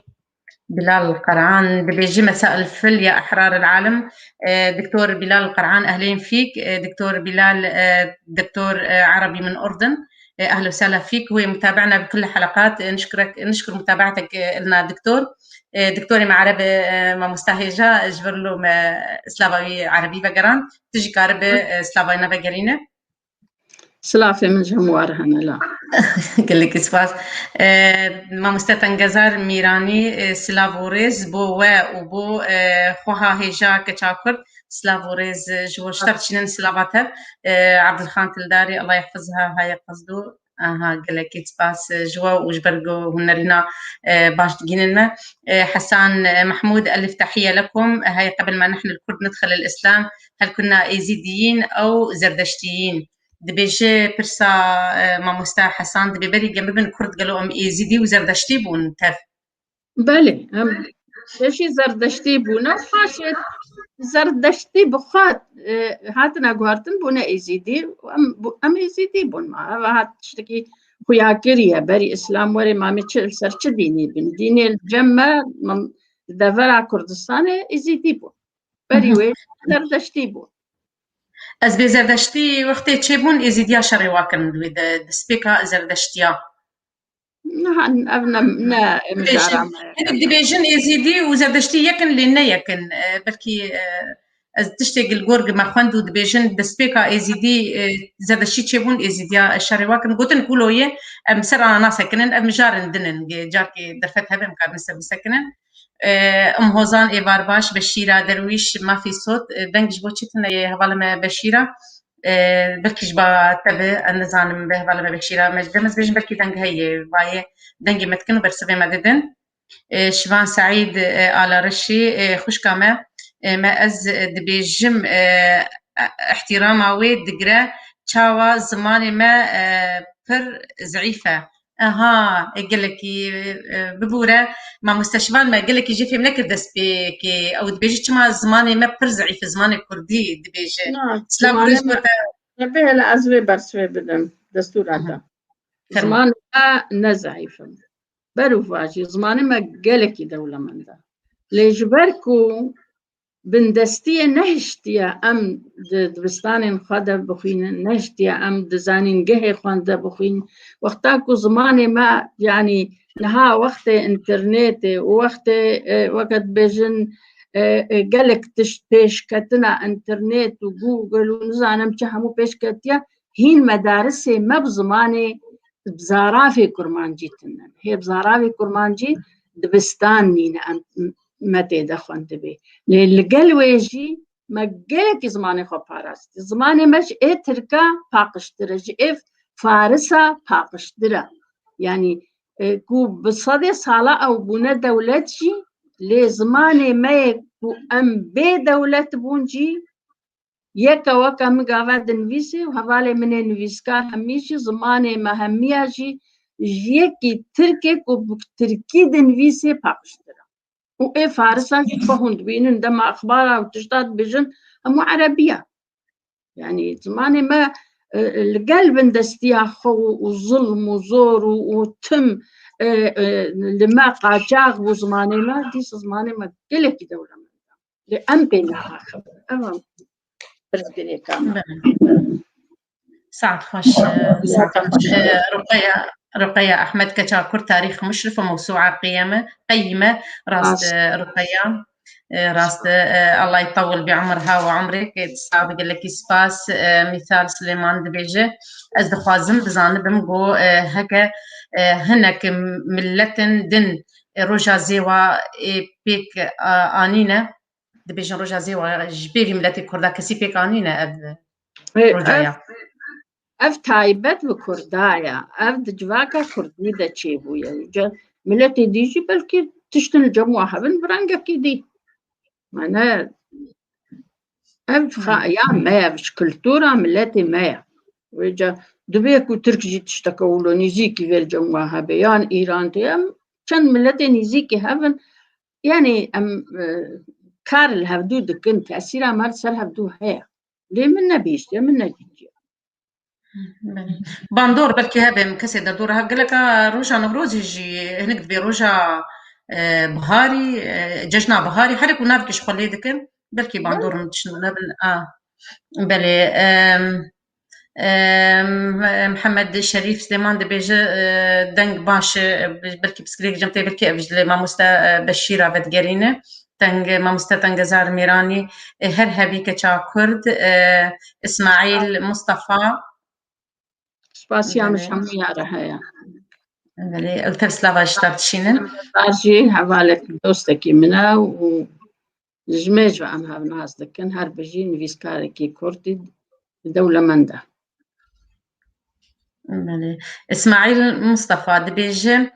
بلال القرعان بيجي مساء الفل يا أحرار العالم دكتور بلال القرعان أهلين فيك دكتور بلال دكتور عربي من أردن أهلا وسهلا فيك. هو متابعنا بكل الحلقات، نشكر متابعتك لنا دكتور. دكتوري معربة ما مستهجة جبر له سلافاوي عربي بقران تجي كاربة سلافاينا بقرينة سلافة من جموار هنا لا قال لك سباس ما مستتنجزار ميراني سلافوريز بو وبو خوها هيجا كتشاكر سلافوريز جو اشترت شنن سلافاتها عبد الخان تلداري الله يحفظها هاي قصدو قال لك سباس جوا وجبرجو هنرنا باش تجينا حسان محمود ألف تحية لكم. هاي قبل ما نحن الكرد ندخل الإسلام هل كنا إيزيديين أو زردشتيين؟ دبيجي برسا ما مستا حسان دبي بري جنب بن كرد قالوا إيزيدي وزردشتي بون تف بله هم شي زردشتي بونا وحاشت زردشتي بخات هاتنا قوارتن بونا إيزيدي أم إيزيدي بون ما هات تشتكي خويا كريا بري إسلام وري ما متشل سرچ ديني بن ديني الجمع دفرع كردستان إيزيدي بون بري وي زردشتي بون از بي زردشتي وقتی چه بون إيزيديا شري واكن دوي دسبيكا زردشتيا نا مجارة دبيجن إيزيدي وزردشتي يكن لنا يكن بلكي از تشتي الجورج ما خواندو دبيجن دسبيكا إيزيدي زردشتي چه بون إيزيديا شري واكن قوتن كولوية مسر أنا ناس سكنن أم جارن دنن جاركي درفتها بمكان نسب سكنن هوزان إيوار باش بشيرة درويش ما في صوت دنجش بوشتنا هوالما بشيرة بلكيش با تبع النظام به هوالما بشيرة مجدمز بيجن بلكي دنج هي باي دنجي متكن برسبي مددن شوان سعيد على رشي خوش كاما ما از دبيجم احترام ويد دقرا تشاوا زماني ما بر زعيفة قال لك ببورة ما مستشفان ما قال لك يجي في منك الدسبي كي او دبيجي ما زماني ما برزعي في زماني كردي دبيجي سلام ربي لا ازوي برسوي بدم دستور هذا زمان ما نزعيف برو فاجي زمان ما قال لك دولة من ذا ليجبركو بندستية نهشتيا أم دبستان خدا بخين نهشتيا أم دزانين جه خدا بخين وقتاكو زماني ما يعني نها وقت إنترنت وقت بيجن قالك تش كتنا إنترنت وجوجل ونزانم تحمو بيش كتيا هين مدارس ما بزماني بزارافي كرمانجي تنن هي بزارافي كرمانجي دبستان نينا متى دخون تبي للجلويجي ما جلك زماني خو باراست زماني مش تركا باقشترج اف فارسا باقشترا يعني كو بصدي صالة او بنا دولتجي لزماني ما كو ام بي دولت بونجي يكا وكا مقاوات نفيسي وحوالي من نفيسكا هميشي زماني ما همياجي يكي تركي كو تركي دنفيسي باقشترا وإيه فارسة فهند بينن عندما أخبارها وتجداد بجن هم عربية يعني زماني ما القلب دستياخو وظلم وزور وتم لما قاجاغ وزماني ما ديس زماني ما قلك دولة من لأم بينها خبر أمام برزقني كامل سعد خوش رقية أحمد كتاكر تاريخ مشرف وموسوعة قيمة راست رقية راست الله يطول بعمرها وعمرك تسابق لك سباس مثال سليمان دبيجة از دخوازم بزانبم جو هكا هناك ملتن دن روجا زيوا بيك آنينة دبيجة روجا زيوا جبيري ملتي كردا كسي بيك آنينة روجايا اف تايبت وكردايا اف دجواكا كردي دا تشيبو يعني ملتي ديجي بلكي تشتن الجموعة بن برانجا كي معناها اف يا ما بش كلتورا ملتي ما ويجا دبيكو تركجي تشتكولو نيزيكي في الجموعة بيان ايران تيام كان ملتي نيزيكي هافن يعني ام كار الهبدو دكن تأثيرا مار سر هبدو هيا ليه منا بيش ليه منا جيجي باندور بلكي هذا مكسي دورها قال لك روجا نوروز يجي هناك دبي روجا بهاري ججنا بهاري حرك ونابك شغل يدك بلكي باندور شنو بلي محمد شريف سليمان دبيجه دنگ باش بلكي بسكريك جمتي بلكي ابجل ماموستا بشيرة بدگرينه تنگ ماموستا تنگزار ميراني هر هبي كچا كرد اسماعيل مصطفى سباسيا مش همو يارا هيا بلي قلت سلافا اشترتشينن بارجي حوالك دوستكي منا وجميج وعمها بناس لكن هر بجي نفيسكاركي كردي دولة مندا بلي اسماعيل مصطفى دبيجه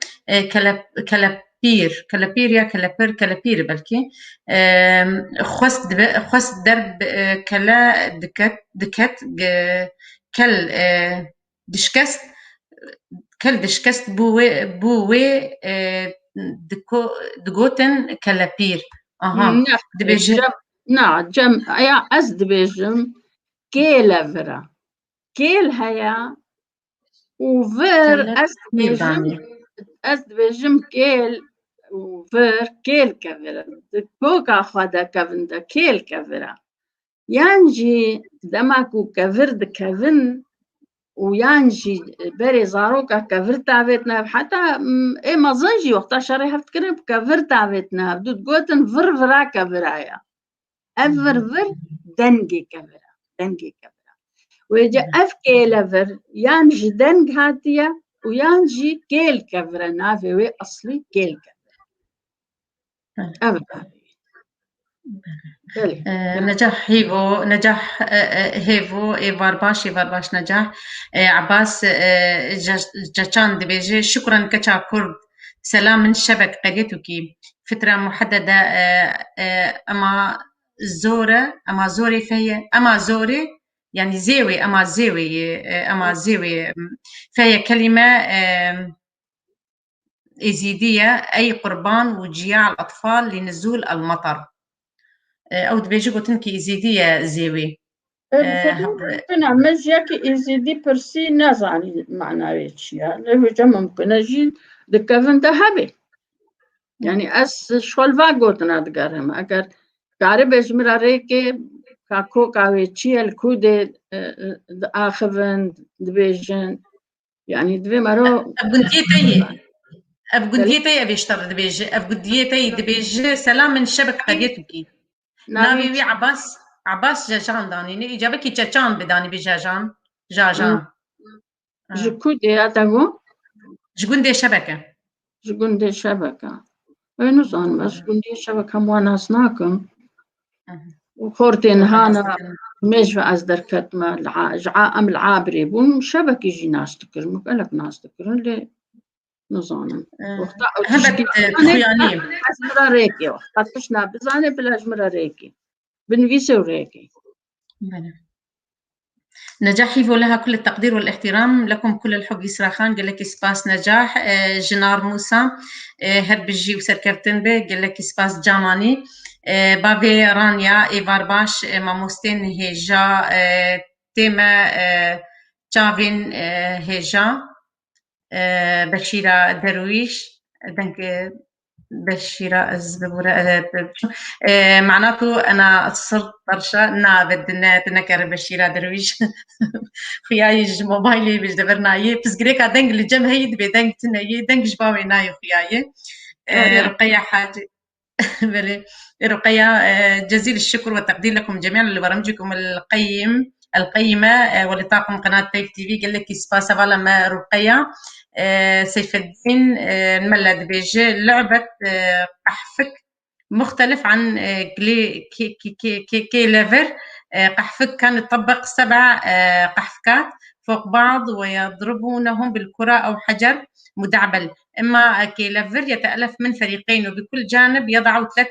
كلابير يا كلابير بلكي خواست درب كلا دكت كل دشكست بوي دغوتن كلابير اها دبيجه جم يا أزد بيجم كيلا فرا كيل هيا وفر أزد بيجم كيل وفر كيل كفرا كوكا خدا كفندا كيل كفرا يانجي دماكو كفرد كفن ويانجي بري زاروكا كفر تابتنا حتى اي ما ظنجي وقتا شري هفتكرن كفر تابتنا بدو تقوتن فرا كفرايا افر دنجي كفرا ويجي اف كيلفر يانجي دنج هاتيا ويانجي كيل كفرا نافي وي اصلي كيل كفرا ابدا نجاح هيفو ايفار باش نجاح عباس جاچان دبيجي شكرا كچا كرد سلام من شبك قريتوكي فترة محددة اما زوري فهي اما زوري يعني زيوي اما زيوي فهي كلمة إزيدية أي قربان وجياع الأطفال لنزول المطر او دبيجي قوتنكي إزيدية زيوي أنا مزياكي إزيدي برسي نازعني معنى ريتشيا اللي هو ممكن أجي دكافن ذهبي يعني أس شوال فاقوتنا دقارهم أكر قارب إجمرا ريكي كاكو كاويتشيا الكودي آخفن دبيجن يعني دبي مرو أبقديتي أبيشتر دبيجي سلام من شبك قريتوكي ناوي عباس جاجان داني إجابكي جاجان بداني بجاجان جكودي أتاقو جگوندي شبكة جگوندي شبكة وينو زان بس جگوندي شبكة موانا سناكم وخورتين هانا مجفى از دركت ما جعاء العابري بون شبكي جي ناس تكر مقالك ناس تكر اللي نظام هبت خيانية أجمرا ريكي وقت تشنا بزاني بلا أجمرا ريكي بنفيسي وريكي نجاح يفو لها كل التقدير والاحترام لكم كل الحب يسرا خان قال لك سباس نجاح جنار موسى هربجي وسركرتن به قال لك سباس جاماني بابي رانيا ايفار باش ماموستين هيجا تيما تشافين هيجا بشيرة درويش دنك بشيرة الزبورة معناته أنا صرت برشا بدنا تنكر بشيرة درويش خياي موبايلي بيش دبرنا يه بس قريكا دنك اللي جم هيد بدنك تنايه دنك جباوي نايو خياي رقية حاجة بلي رقية جزيل الشكر والتقدير لكم جميعا لبرامجكم القيمة ولطاقم قناة تايف تي في قال لك سباسا فالا ما رقية سيف الدين الملد بيجي لعبة قحفك مختلف عن كي ليفر قحفك كان يطبق 7 قحفكات فوق بعض ويضربونهم بالكرة أو حجر مدعبل. إما كي ليفر يتألف من فريقين وبكل جانب يضعوا 3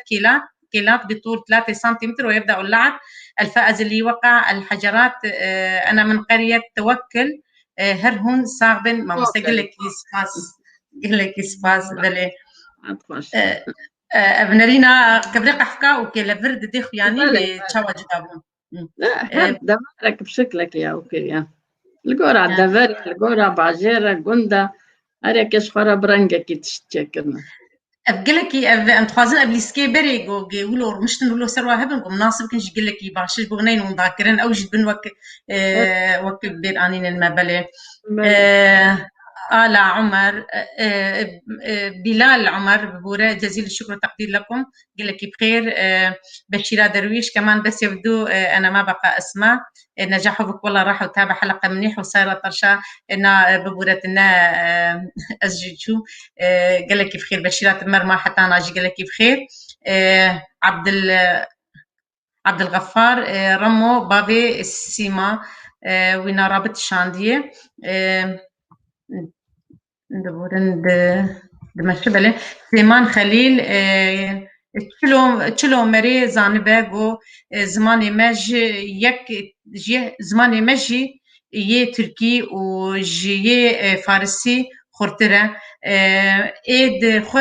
كيلات بطول 3 سنتيمتر ويبدأ اللعب. الفائز اللي يوقع الحجرات. أنا من قرية توكل هرهون صاغبن ما مستقلك سباس بلي ابنرينا كبري قحكا وكي فرد دي خياني لتشاوى جدابون لا دمارك بشكلك يا وكيا القورة دفر القورة باجيرة قندا أريك يشخرا برنجة كي تشتكرنا أبقلكي أم تخازن أبليسكي بريجو جيولو مش نقولو سروا هبن قم ناصب كنش قلكي باشش بغنين ومذاكرين أو جد بن وك بير أنين المبلة آلا عمر بلال عمر ببورة جزيل الشكر والتقدير لكم قلكي بخير بشيرة درويش كمان بس يبدو أنا ما بقى أسمع نجاحه بك والله راح وتابع حلقة منيح وصايرة طرشة إن ببورة إن أسجد قال لك بخير بشيرات المرمى حتى انا اجي قال لك بخير عبد الغفار رمو بابي السيما وين رابط الشاندية دبورن دمشبله سليمان خليل تشلو مري زانباغو زماني مج يك جي زماني مجي يه تركي وجي فارسي خورتره ايد خو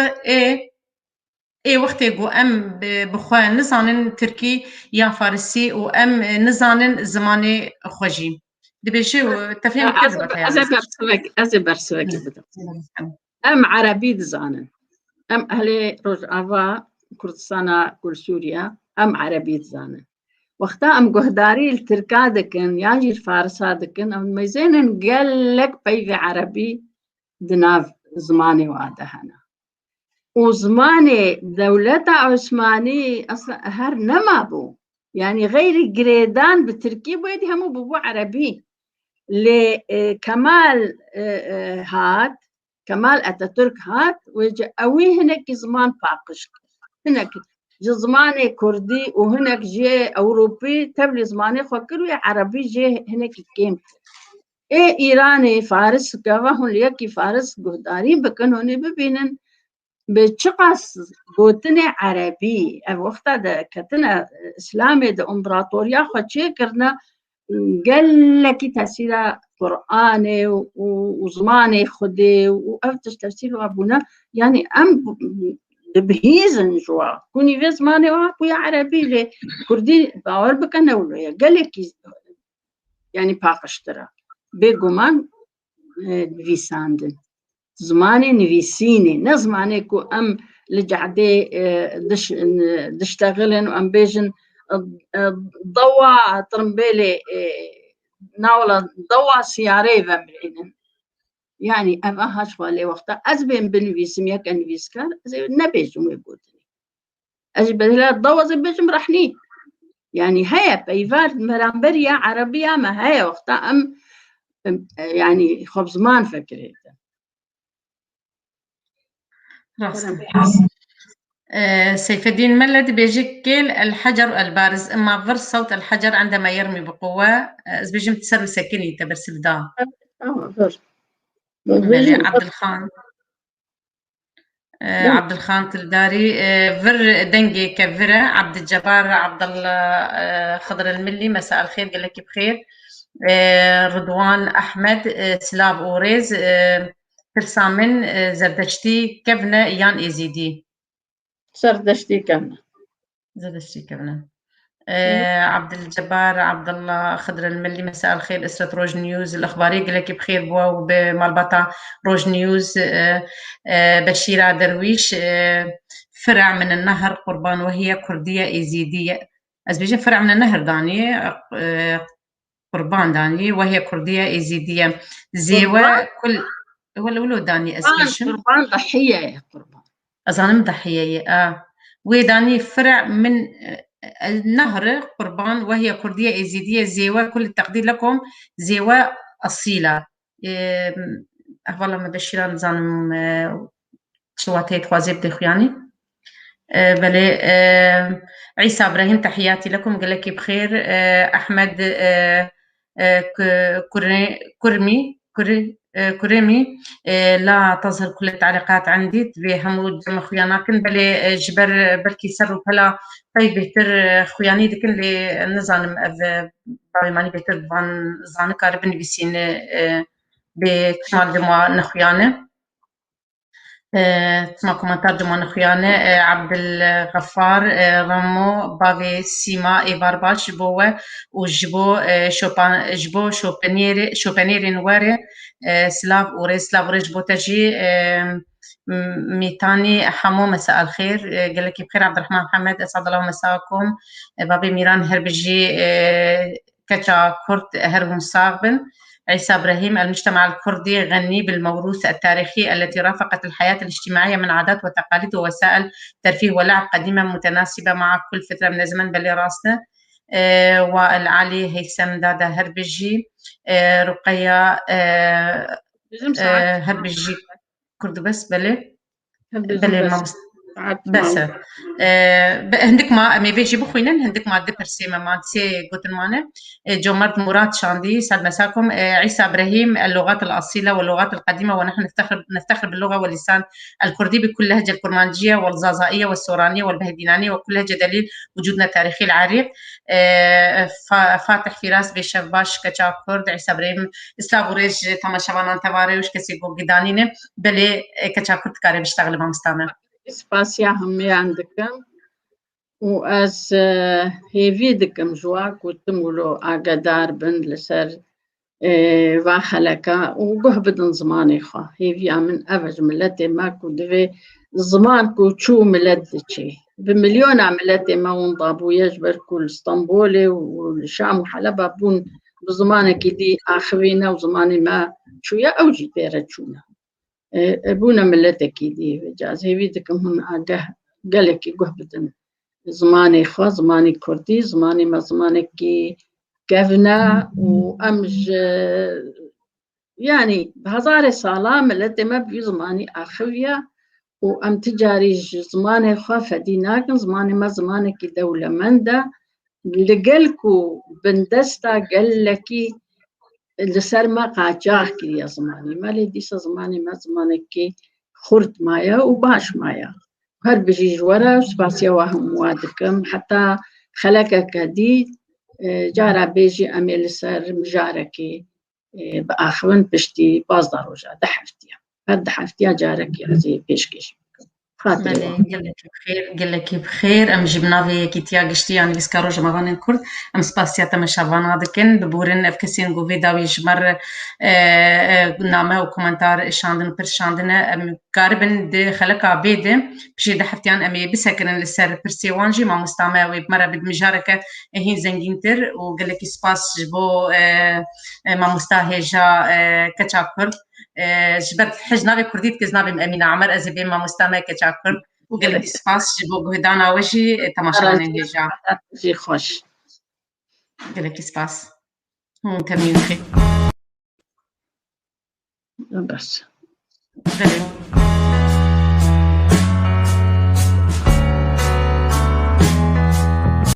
اي وقتي جو ام بخوا نزانن تركي يا فارسي وام نزانن زماني خوجي دبيشي تفهم كذبة يعني أزي برسوك أم عربي دزانن أم أهلي روجافا كردستان كل سوريا أم عربي دزانن وقتا أم جهداري التركادكن ياجي الفارسادكن أم ميزينن قال لك بيجي عربي دناف زماني وعدهنا وزماني دولة عثماني أصلا هر نمابو يعني غير جريدان بالتركي بيدي همو ببو عربي لكمال هات كمال أتاتورك هات ويجي أوي هناك زمان باقش هناك زماني كردي وهناك جي أوروبي تبلي زماني خوكروي عربي جي هناك كيم إيه إيراني فارس كواهن ليكي فارس قهداري بكن هوني ببينن بتشقص قوتني عربي وقتا دا كتنا إسلامي دا إمبراطوريا خوشي كرنا قال لك تفسير قرآني وزماني خدي وأفتش تفسير أبونا يعني أم بهيزن جوا كوني في زماني ويا عربي لي كردي باور بكنا ولا قال لك يعني باقشترا بيجومان فيساندن زماني نفيسيني نزماني كو أم لجعدي دشتغلن وأم بيجن ضوء ترمبيلي ناولا ضوء سياري بمرينن يعني أما هاشوالي وقتا أزبين بنفيسم يك أنفيسكار زي نبيجم يقولني أجب لها الضوء زي بيجم رحني يعني هيا بيفار مرامبريا عربية ما هيا وقتا أم يعني خبز مان فكرت سيف الدين ملد بيجيك كيل الحجر البارز إما فرس صوت الحجر عندما يرمي بقوة بيجم تسر سكيني تبرس الدا عبد الخان عبد الخان تلداري فر دنجي كفرة عبد الجبار عبد الله خضر الملي مساء الخير قال لك بخير رضوان أحمد سلاب أوريز ترسامن زردشتي كفنة يان إيزيدي زردشتي كفنة زردشتي كفنة عبد الجبار عبد الله خضر الملي مساء الخير أسرة روج نيوز الأخباري قال لك بخير بوا وبمالبطة روج نيوز بشيرة درويش فرع من النهر قربان وهي كردية إيزيدية أزبيجي فرع من النهر داني قربان داني وهي كردية إيزيدية زيوة كل ولا داني أزبيجي قربان ضحية قربان أظن ضحية وداني فرع من النهر قربان وهي كردية إيزيدية زيوة كل التقدير لكم زيوة أصيلة والله مبشرة نظام شواتي خوازيب دخياني بلي عيسى إبراهيم تحياتي لكم قال لك بخير أحمد كريمي لا تظهر كل التعليقات عندي بهم جمع خياناكن بلي جبر بركي سروا فلا طيب بهتر خياني دكن لي نظام باوي ماني بهتر بان زان كاربن بيسين بكمال دموا نخيانه تسمع كومنتار دمان خيانة عبد الغفار رمو بافي سيما إيفارباش بوه وجبو شوبانيري نواري سلاف وريج بوتاجي ميتاني حمو مساء الخير. قال لك بخير عبد الرحمن محمد اسعد الله مساءكم. بابي ميران هربجي كتا كرد هرب مصاغبن. عيسى إبراهيم المجتمع الكردي غني بالموروث التاريخي التي رافقت الحياة الاجتماعية من عادات وتقاليد ووسائل ترفيه ولعب قديمة متناسبة مع كل فترة من الزمن بلي راسنا. والعلي هيثم دادا هربجي رقية هربجي كرد بس بلي ما بس هندك ما امي بيجي بخوينن هندك ما دي برسيمه ما تسي قلت مانه جمرت مراد شاندي سعد مساكم. عيسى ابراهيم اللغات الاصيله واللغات القديمه ونحن نفتخر باللغه واللسان الكردي بكل لهجه الكرمانجيه والزازائيه والسورانيه والبهدينانيه وكل لهجه دليل وجودنا التاريخي العريق. فاتح فراس بشباش كچا كرد عيسى ابراهيم اسلام تماشاوان تباري وش كسي قدانينه بلي كچا كرد كاري بيشتغل بمستعمل سپاسیا همیان دکم و از هیوی دکم جوا کتم ولو آگادار بند لسر و خلکا و گه بدن زمانی خوا هیوی من اوج ملت ما کدوی زمان کو چو ملت دچی بمليون عملت ما ونضابو يجبر كل اسطنبولي والشام وحلب بون بزمان كدي آخوينا وزماني ما شوية أوجي تيرتشونا ابونا ملت كيدي جاز هيفيدكم هن اگه قالك قهبتن زماني خو زماني كردي زماني ما زماني كي قفنا وامج يعني بهزار صالة ملت ما بي زماني اخويا وام تجاري زماني خو فديناكن زماني ما زماني كي دولة مندا لقلكو بندستا قال لكي لسر ما قاچاق كريا زماني ما لديسا زماني ما زماني كي خرد مايا وباش مايا هر بجي جورا سباسيا واهم موادكم حتى خلقك كدي جارا بيجي امي لسر مجاركي بآخرين بشتي باز داروجا دحفتيا هاد دحفتيا جاركي عزي بيشكش قال لك بخير ام جبنافي كيتيا قشتي يعني بسكارو جمعان كرد ام سباسيا تمشافانا دكن ببورن افكسين غوفي داوي جمر نامه وكومنتار شاندن برشاندن ام قاربن دي خلق عبيده بشي دحفتيان امي بسكرن لسر برسيوانجي ما مستعمل بمره بدمجاركه هي زنجينتر وقال لك سباس جبو ما مستاهجا كتشاكر جبت حجنابي كرديت كزنابي أمينة عمر أزبين ما مستمع كتشاكر وقال لي سباس جبوا قهدانا وجهي تماشانين هجا جي خوش قال لك سباس تمين خير بس